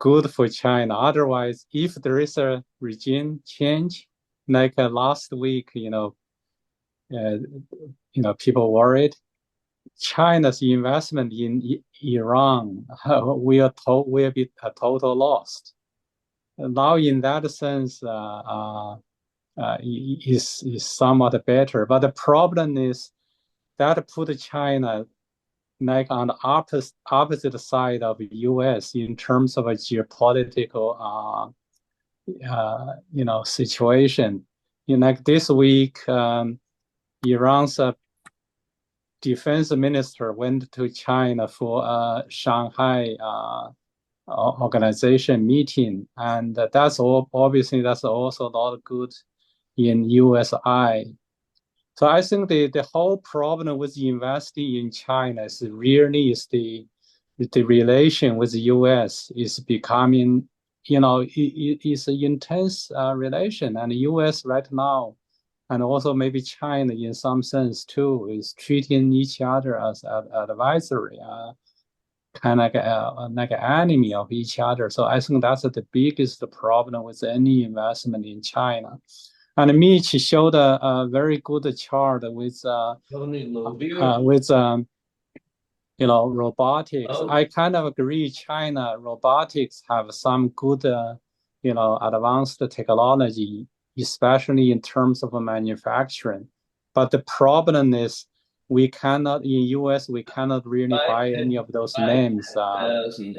good for China. Otherwise, if there is a regime change, like last week, people worried. China's investment in Iran will be a total loss. Now, in that sense, is somewhat better. But the problem is that put China like on the opposite side of the U.S. in terms of a geopolitical, situation. Like this week, Iran's defense minister went to China for a Shanghai organization meeting, and that's all. Obviously, that's also not good in USI. So I think the whole problem with investing in China is the relation with the US is becoming, it's an intense relation, and the US right now, and also maybe China in some sense too, is treating each other as an advisory, kind of like an enemy of each other. So I think that's the biggest problem with any investment in China. And Mitch showed a very good chart with robotics. I kind of agree. China robotics have some good, advanced technology, especially in terms of manufacturing. But the problem is in US, we cannot really buy any of those names.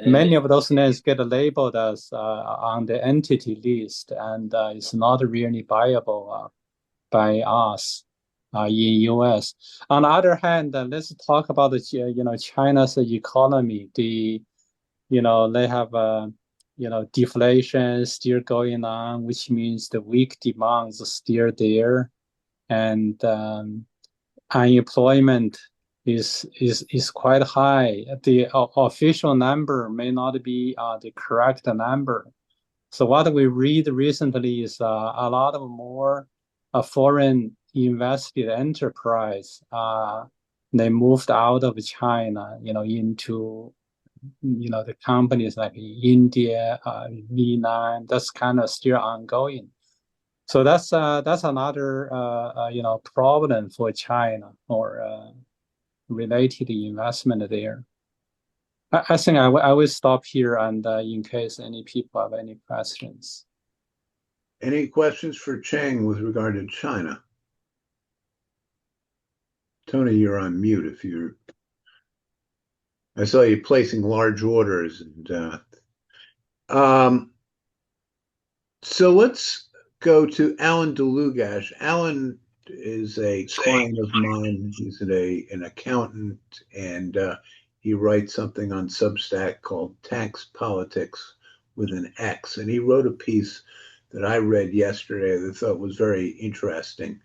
Many of those names get labeled as on the entity list, and it's not really buyable by us in US. On the other hand, let's talk about China's economy. They have deflation still going on, which means the weak demand is still there, and unemployment is quite high. The official number may not be the correct number. So what we read recently is a lot of more foreign invested enterprise. They moved out of China, into the companies like India, Vietnam. That's kind of still ongoing. So that's another problem for China or related investment there. I think I will stop here, and in case any people have any questions. Any questions for Chang with regard to China? Tony, you're on mute if you're. I saw you placing large orders, and so let's go to Alan DeLugash. Alan is a client of mine. He's an accountant, and he writes something on Substack called Tax Politics with an X. And he wrote a piece that I read yesterday that I thought was very interesting.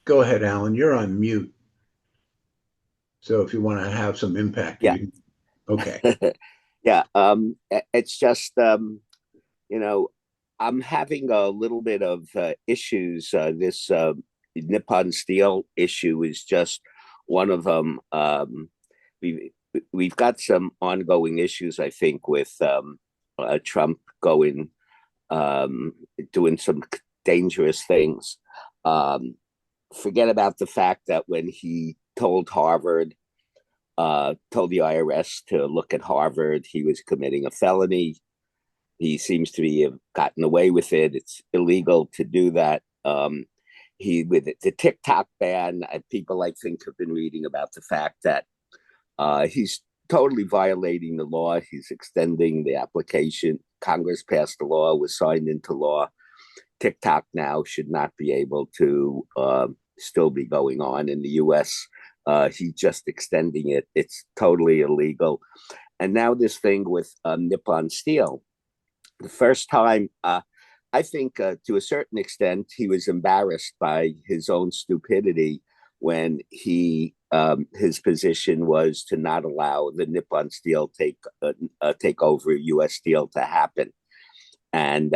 Go ahead, Alan. You're on mute. So if you want to have some impact, Yeah. Okay. Yeah, it's just you know, I'm having a little bit of issues. This Nippon Steel issue is just one of them. We we've got some ongoing issues, I think, with Trump going um, doing some dangerous things. Um, Forget about the fact that when he told Harvard, told the IRS to look at Harvard, he was committing a felony. He seems to be have gotten away with it. It's illegal to do that. He with the TikTok ban, people I think have been reading about the fact that he's totally violating the law. He's extending the application. Congress passed a law, was signed into law. TikTok now should not be able to still be going on in the U.S. He's just extending it. It's totally illegal. And now this thing with Nippon Steel. The first time, I think to a certain extent, he was embarrassed by his own stupidity when his position was to not allow the Nippon Steel takeover U.S. Steel to happen. And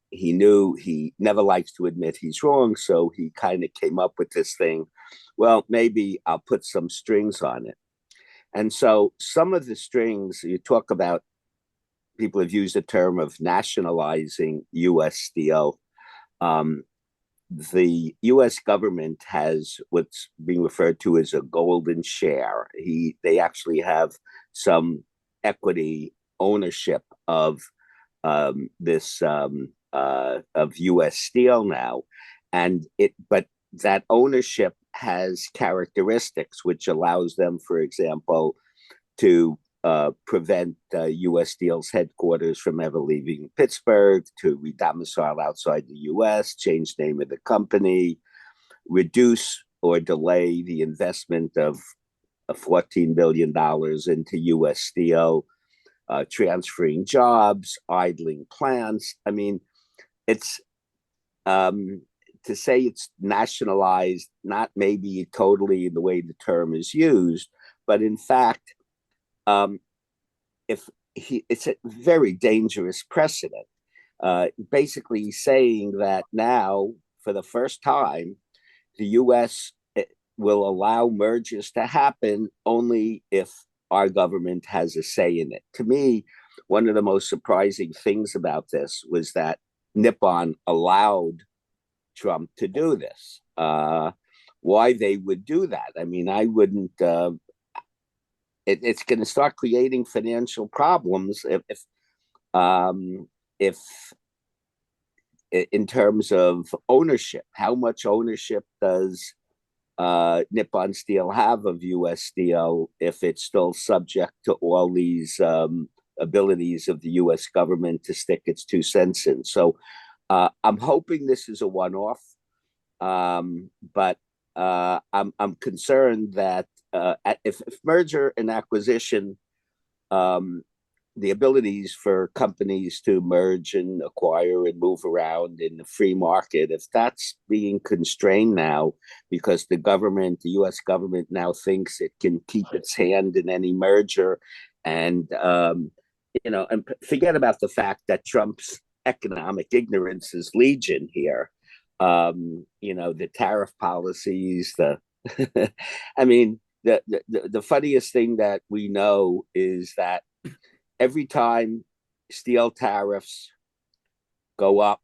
he knew he never likes to admit he's wrong, so he kind of came up with this thing. Well, maybe I'll put some strings on it. And so some of the strings you talk about, people have used the term of nationalizing U.S. steel. Um, the U.S. government has what's being referred to as a golden share. They actually have some equity ownership of this of U.S. Steel now, but that ownership has characteristics which allows them, for example, to prevent U.S. Steel's headquarters from ever leaving Pittsburgh, to redomicile outside the U.S., change name of the company, reduce or delay the investment of $14 billion into U.S. Steel, transferring jobs, idling plants. I mean, it's to say it's nationalized, not maybe totally the way the term is used, but in fact, if it's a very dangerous precedent. Basically, saying that now, for the first time, the U.S. will allow mergers to happen only if our government has a say in it. To me, one of the most surprising things about this was that Nippon allowed Trump to do this. Why they would do that? I mean, I wouldn't. It's going to start creating financial problems if in terms of ownership. How much ownership does Nippon Steel have of U.S. Steel if it's still subject to all these abilities of the U.S. government to stick its 2 cents in? So I'm hoping this is a one-off, but I'm concerned that if merger and acquisition, the abilities for companies to merge and acquire and move around in the free market, if that's being constrained now because the U.S. government now thinks it can keep its hand in any merger, and and forget about the fact that Trump's economic ignorance is legion here. The tariff policies, I mean, the funniest thing that we know is that every time steel tariffs go up,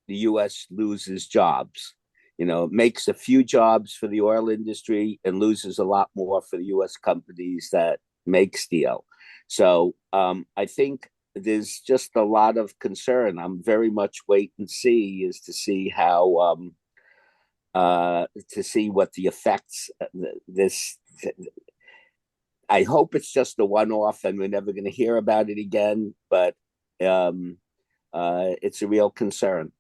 the U.S. loses jobs. Makes a few jobs for the oil industry and loses a lot more for the U.S. companies that make steel. So I think there's just a lot of concern. I'm very much wait and see as to see how to see what the effects this. I hope it's just a one-off and we're never going to hear about it again. But it's a real concern.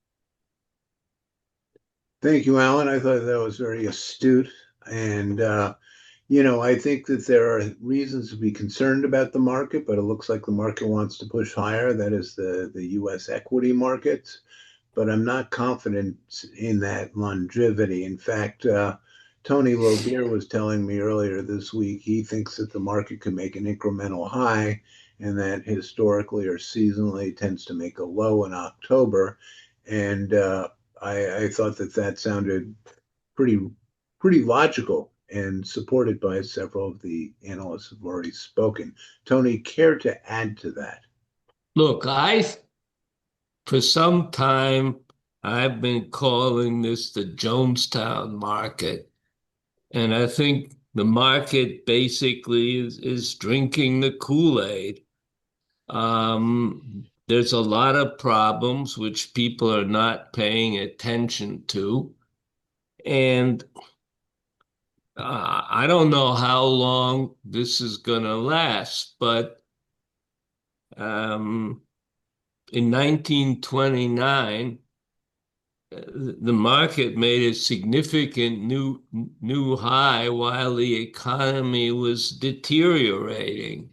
Thank you, Alan. I thought that was very astute. And, I think that there are reasons to be concerned about the market, but it looks like the market wants to push higher. That is the U.S. equity markets. But I'm not confident in that longevity. In fact, Tony Lobier was telling me earlier this week he thinks that the market can make an incremental high and that historically or seasonally tends to make a low in October. And I thought that that sounded pretty pretty logical and supported by several of the analysts who've already spoken. Tony, care to add to that? Look, for some time, I've been calling this the Jonestown market. And I think the market basically is drinking the Kool-Aid. There's a lot of problems which people are not paying attention to. And I don't know how long this is going to last, but in 1929, the market made a significant new high while the economy was deteriorating.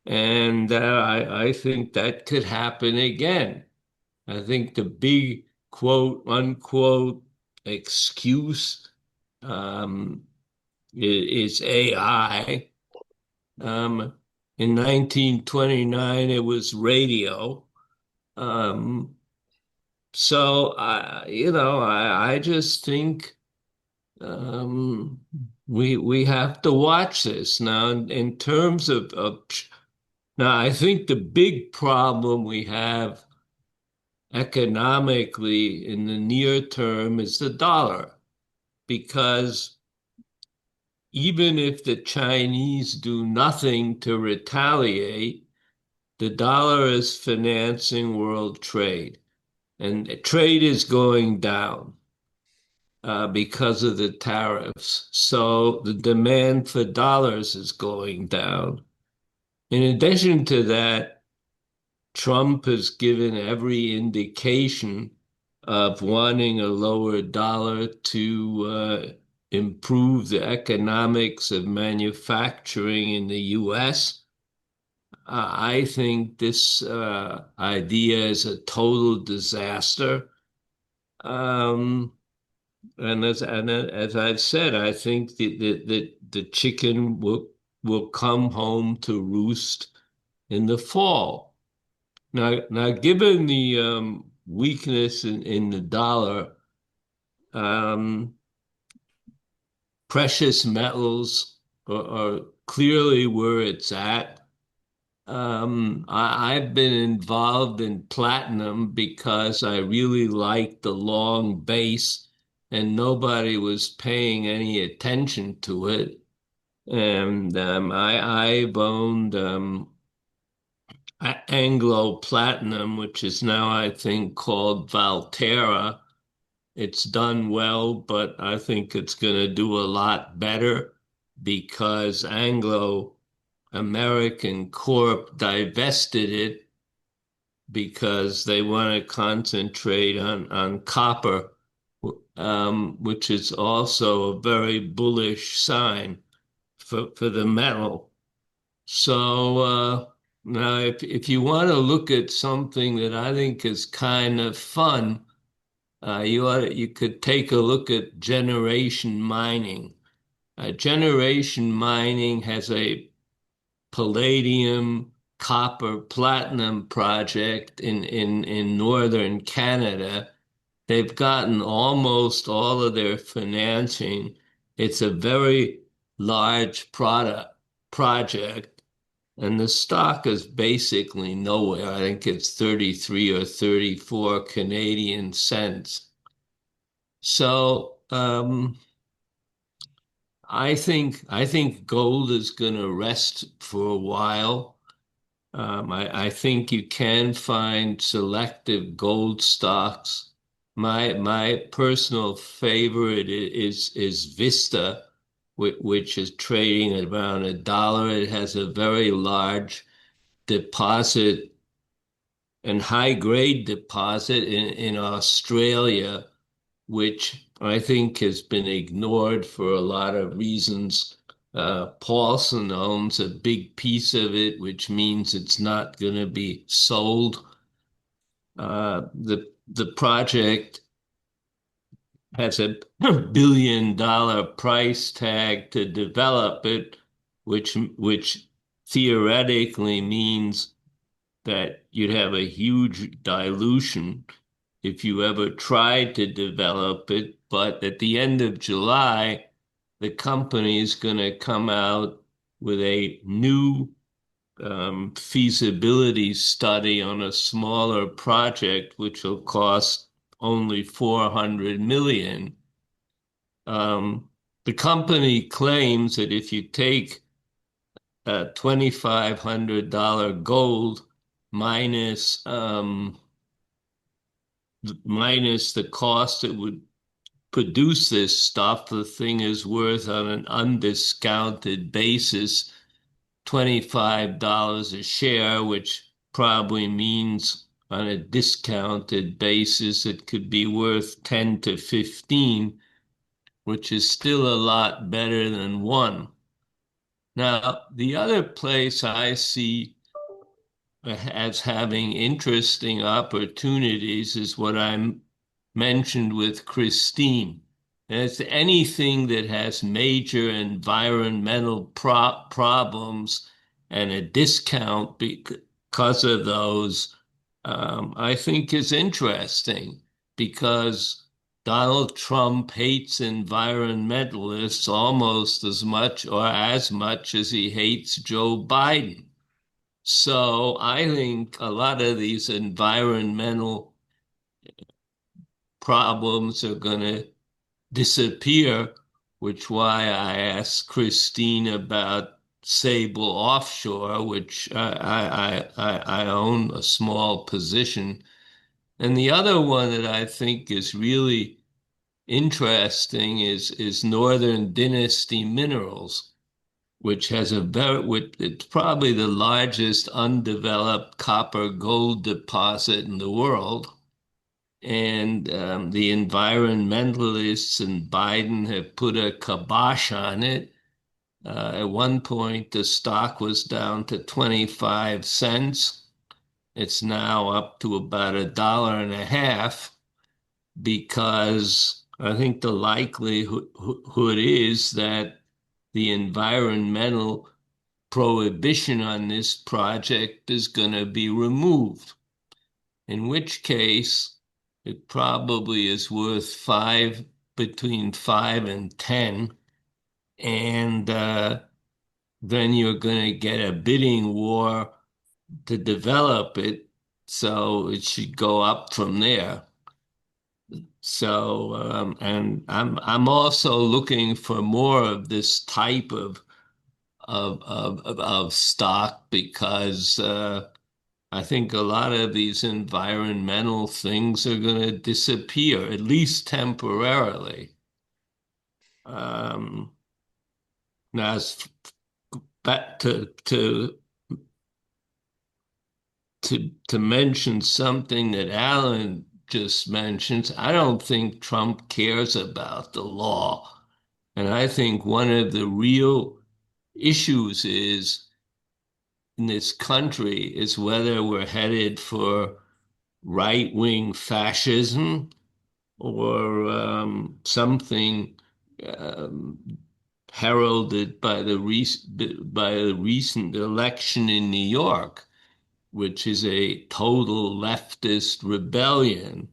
And I think that could happen again. I think the big quote unquote excuse is AI. In 1929, it was radio. Um, so I just think um, we have to watch this now in terms of now. I think the big problem we have economically in the near term is the dollar, because even if the Chinese do nothing to retaliate, the dollar is financing world trade, and trade is going down because of the tariffs. So the demand for dollars is going down. In addition to that, Trump has given every indication of wanting a lower dollar to improve the economics of manufacturing in the U.S. I think this idea is a total disaster. Um, and as I've said, I think the chicken will come home to roost in the fall. Now, given the weakness in the dollar, um, precious metals are clearly where it's at. I've been involved in platinum because I really liked the long base and nobody was paying any attention to it. And I've owned Anglo Platinum, which is now, I think, called Valterra. It's done well, but I think it's going to do a lot better because Anglo American Corp divested it because they want to concentrate on copper, which is also a very bullish sign for the metal. So now, if you want to look at something that I think is kind of fun, you could take a look at generation mining. Generation mining has a palladium, copper, platinum project in northern Canada. They've gotten almost all of their financing. It's a very large project, and the stock is basically nowhere. I think it's 33 or 34 Canadian cents. So I think gold is going to rest for a while. I think you can find selective gold stocks. My personal favorite is Vista, which is trading at around $1. It has a very large deposit and high grade deposit in Australia, which I think has been ignored for a lot of reasons. Paulson owns a big piece of it, which means it's not going to be sold. The project has a $1 billion price tag to develop it, which theoretically means that you'd have a huge dilution if you ever tried to develop it. But at the end of July, the company is going to come out with a new feasibility study on a smaller project, which will cost only 400 million. The company claims that if you take $2,500 gold minus minus the cost it would produce this stuff, the thing is worth on an undiscounted basis $25 a share, which probably means on a discounted basis it could be worth 10 to 15, which is still a lot better than one. Now, the other place I see as having interesting opportunities is what I mentioned with Christine. And it's anything that has major environmental problems and a discount because of those, I think is interesting because Donald Trump hates environmentalists almost as much or as much as he hates Joe Biden. So I think a lot of these environmental problems are going to disappear, which why I asked Christine about Sable Offshore, which I own a small position. And the other one that I think is really interesting is Northern Dynasty Minerals, which has it's probably the largest undeveloped copper gold deposit in the world. And the environmentalists and Biden have put a kibosh on it. At one point, the stock was down to 25 cents. It's now up to about $1.50 because I think the likelihood is that the environmental prohibition on this project is going to be removed, in which case it probably is worth between 5 and 10, and then you're going to get a bidding war to develop it, so it should go up from there. So, and I'm also looking for more of this type of stock because I think a lot of these environmental things are going to disappear, at least temporarily. Now, back to mention something that Alan just mentioned, I don't think Trump cares about the law. And I think one of the real issues in this country is whether we're headed for right-wing fascism or something heralded by the recent election in New York, which is a total leftist rebellion.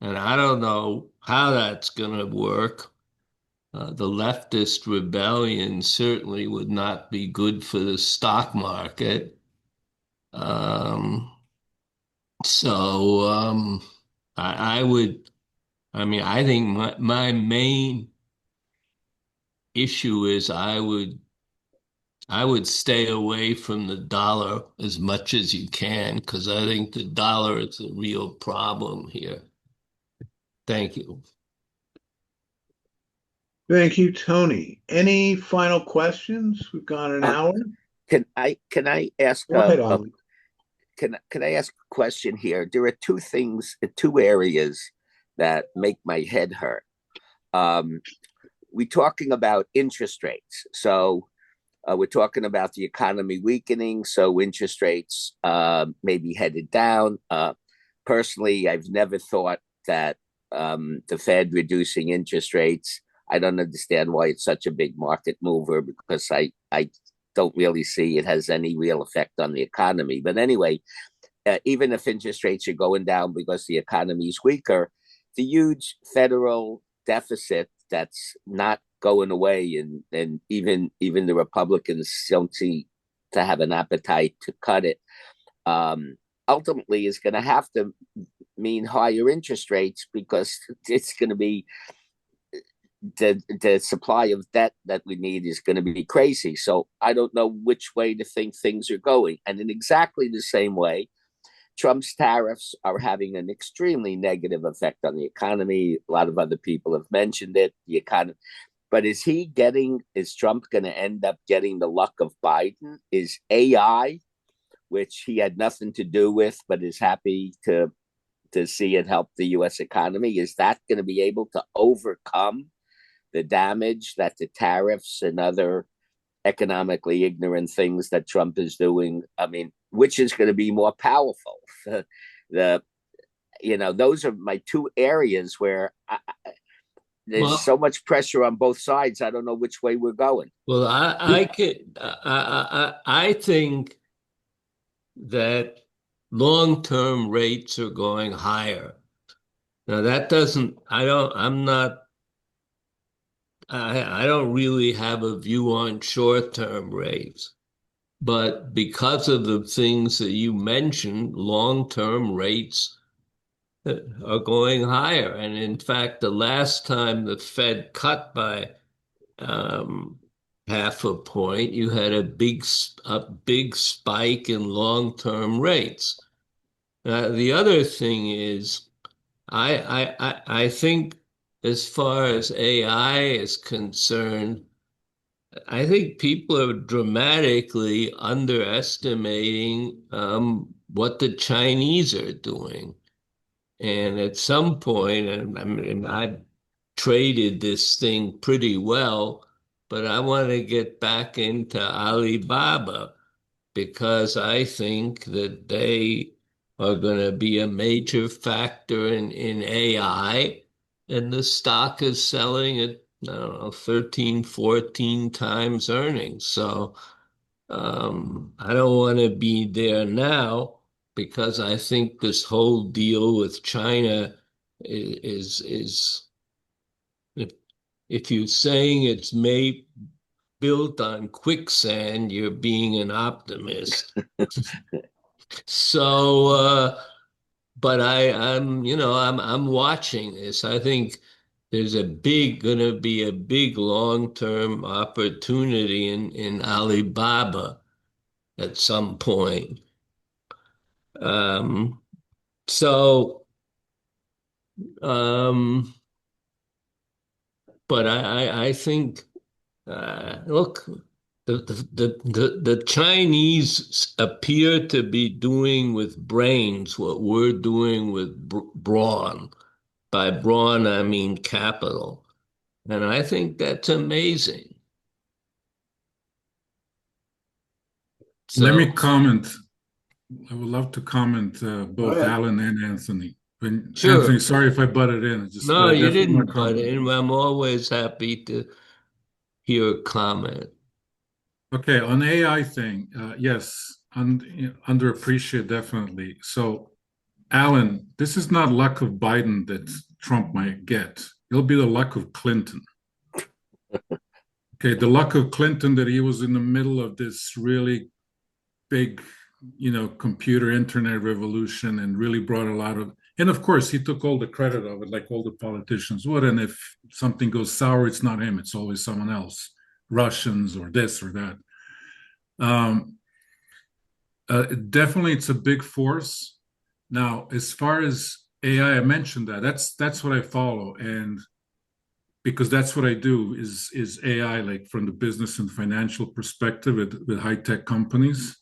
And I don't know how that's going to work. The leftist rebellion certainly would not be good for the stock market. So I think my main issue is I would stay away from the dollar as much as you can because I think the dollar is a real problem here. Thank you. Thank you, Tony. Any final questions? We've gone an hour. Can I ask Go ahead, Ollie. Can I ask a question here? There are two areas that make my head hurt. We're talking about interest rates. So we're talking about the economy weakening, so interest rates may be headed down. Personally, I've never thought that the Fed reducing interest rates, I don't understand why it's such a big market mover because I don't really see it has any real effect on the economy. But anyway, even if interest rates are going down because the economy is weaker, the huge federal deficit that's not going away, and even the Republicans don't see to have an appetite to cut it, ultimately is going to have to mean higher interest rates, because it's going to be the supply of debt that we need is going to be crazy. So I don't know which way to think things are going. And in exactly the same way, Trump's tariffs are having an extremely negative effect on the economy. A lot of other people have mentioned it. The economy, but is Trump going to end up getting the luck of Biden? Is AI, which he had nothing to do with, but is happy to see it help the U.S. economy, is that going to be able to overcome the damage that the tariffs and other economically ignorant things that Trump is doing? I mean, which is going to be more powerful? Those are my two areas where there's so much pressure on both sides. I don't know which way we're going. Well, I think that long-term rates are going higher. Now that doesn't, I don't really have a view on short-term rates, but because of the things that you mentioned, long-term rates are going higher. And in fact, the last time the Fed cut by half a point, you had a big spike in long-term rates. The other thing is, I think as far as AI is concerned, I think people are dramatically underestimating what the Chinese are doing. And at some point, and I mean, I've traded this thing pretty well, but I want to get back into Alibaba because I think that they are going to be a major factor in AI, and the stock is selling at, I don't know, 13, 14 times earnings. So I don't want to be there now because I think this whole deal with China is if, if you're saying it's made built on quicksand, you're being an optimist. So, but I'm watching this. I think there's going to be a big long-term opportunity in Alibaba at some point. Um, so, um, but I think, look, the Chinese appear to be doing with brains what we're doing with brawn. By brawn, I mean capital. And I think that's amazing. Let me So, comment. I would love to comment both ahead. Alan and Anthony. Anthony, sure. sorry if I butted in. But No, I you definitely want didn't to butt comment. in. I'm always happy to hear a comment. Okay, on AI thing, yes, underappreciated definitely. So, Alan, this is not luck of Biden that Trump might get. It'll be the luck of Clinton. Okay, the luck of Clinton that he was in the middle of this really big, computer internet revolution and really brought a lot of, and of course, he took all the credit of it, like all the politicians would. And if something goes sour, it's not him, it's always someone else, Russians or this or that. Um, Definitely, it's a big force. Now, as far as AI, I mentioned that's what I follow, and because that's what I do is AI, like from the business and financial perspective with high tech companies.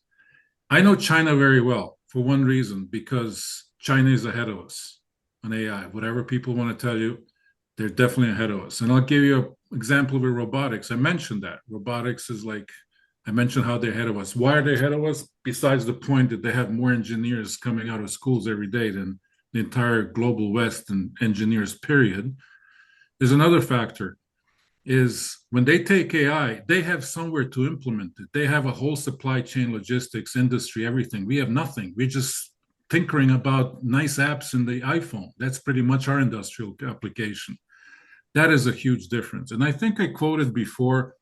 I know China very well for one reason, because China is ahead of us on AI. Whatever people want to tell you, they're definitely ahead of us. And I'll give you an example with robotics. I mentioned that robotics is like, I mentioned how they're ahead of us. Why are they ahead of us? Besides the point that they have more engineers coming out of schools every day than the entire global West and engineers, period. There's another factor. is when they take AI, they have somewhere to implement it. They have a whole supply chain, logistics, industry, everything. We have nothing. We're just tinkering about nice apps in the iPhone. That's pretty much our industrial application. That is a huge difference. And I think I quoted before,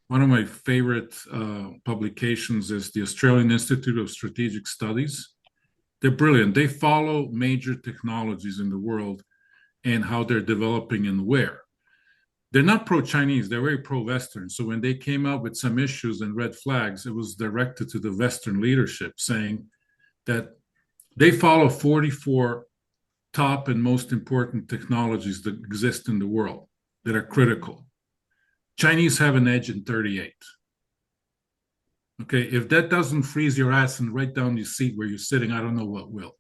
one of my favorite publications is the Australian Institute of Strategic Studies. They're brilliant. They follow major technologies in the world and how they're developing and where. They're not pro-Chinese, they're very pro-Western. So when they came out with some issues and red flags, it was directed to the Western leadership saying that they follow 44 top and most important technologies that exist in the world that are critical. Chinese have an edge in 38. Okay, if that doesn't freeze your ass and right down your seat where you're sitting, I don't know what will.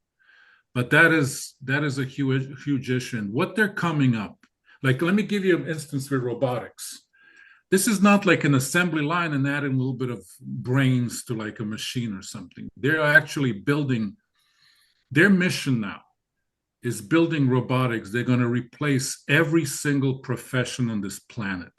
But that is a huge issue. And what they're coming up, like, let me give you an instance with robotics. This is not like an assembly line and adding a little bit of brains to like a machine or something. They're actually building, their mission now is building robotics. They're going to replace every single profession on this planet.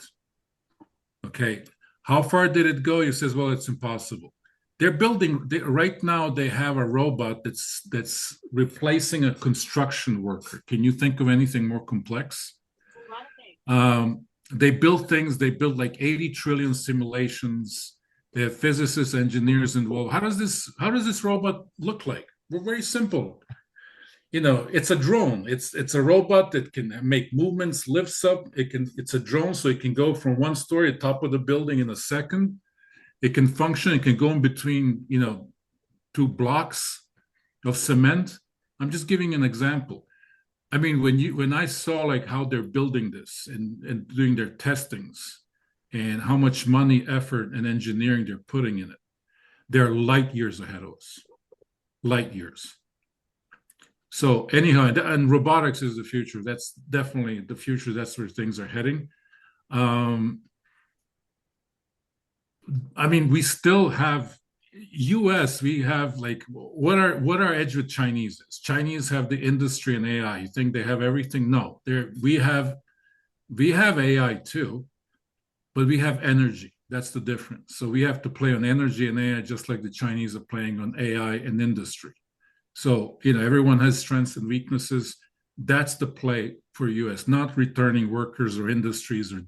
Okay. How far did it go? He says, well, it's impossible. They're building, right now they have a robot that's replacing a construction worker. Can you think of anything more complex? They build things, they build like 80 trillion simulations. They have physicists, engineers involved. How does this robot look like? Well, very simple. You know, it's a drone. It's a robot that can make movements, lifts up. It's a drone, so it can go from one story at top of the building in a second. It can function, it can go in between, you know, two blocks of cement. I'm just giving an example. I mean, when I saw like how they're building this and doing their testings and how much money, effort, and engineering they're putting in it, they're light years ahead of us. Light years. So anyhow, and robotics is the future. That's definitely the future. That's where things are heading. I mean, we still have U.S. We have like what our edge with Chinese is. Chinese have the industry and AI. You think they have everything? No, we have AI too, but we have energy. That's the difference. So we have to play on energy and AI just like the Chinese are playing on AI and industry. So you know, everyone has strengths and weaknesses. That's the play for U.S. Not returning workers or industries or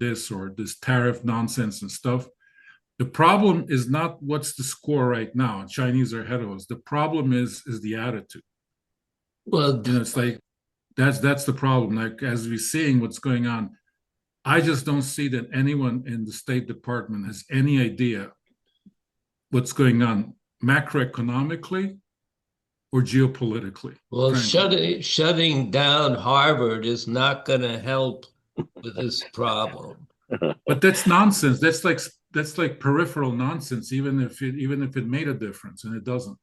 this tariff nonsense and stuff. The problem is not what's the score right now. Chinese are ahead of us. The problem is the attitude. Well, you know, it's like that's the problem. Like as we're seeing what's going on, I just don't see that anyone in the State Department has any idea what's going on macroeconomically or geopolitically. well, shutting down Harvard is not going to help with this problem. But that's nonsense. That's like peripheral nonsense, even if it made a difference, and it doesn't.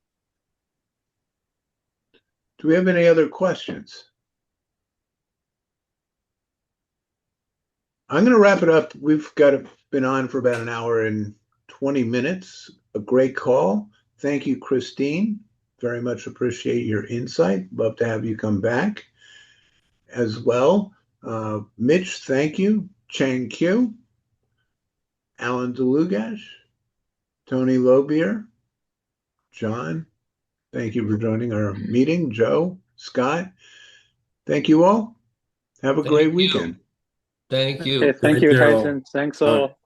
Do we have any other questions? I'm going to wrap it up. We've been on for about an hour and 20 minutes. A great call. Thank you, Christine. Very much appreciate your insight. Love to have you come back as well. Mitch, thank you. Chang Q, Alan DeLugash, Tony Lobier, John, thank you for joining our meeting. Joe, Scott, thank you all. Have a great weekend. Thank you. Okay, thank you, Tyson. Thanks all.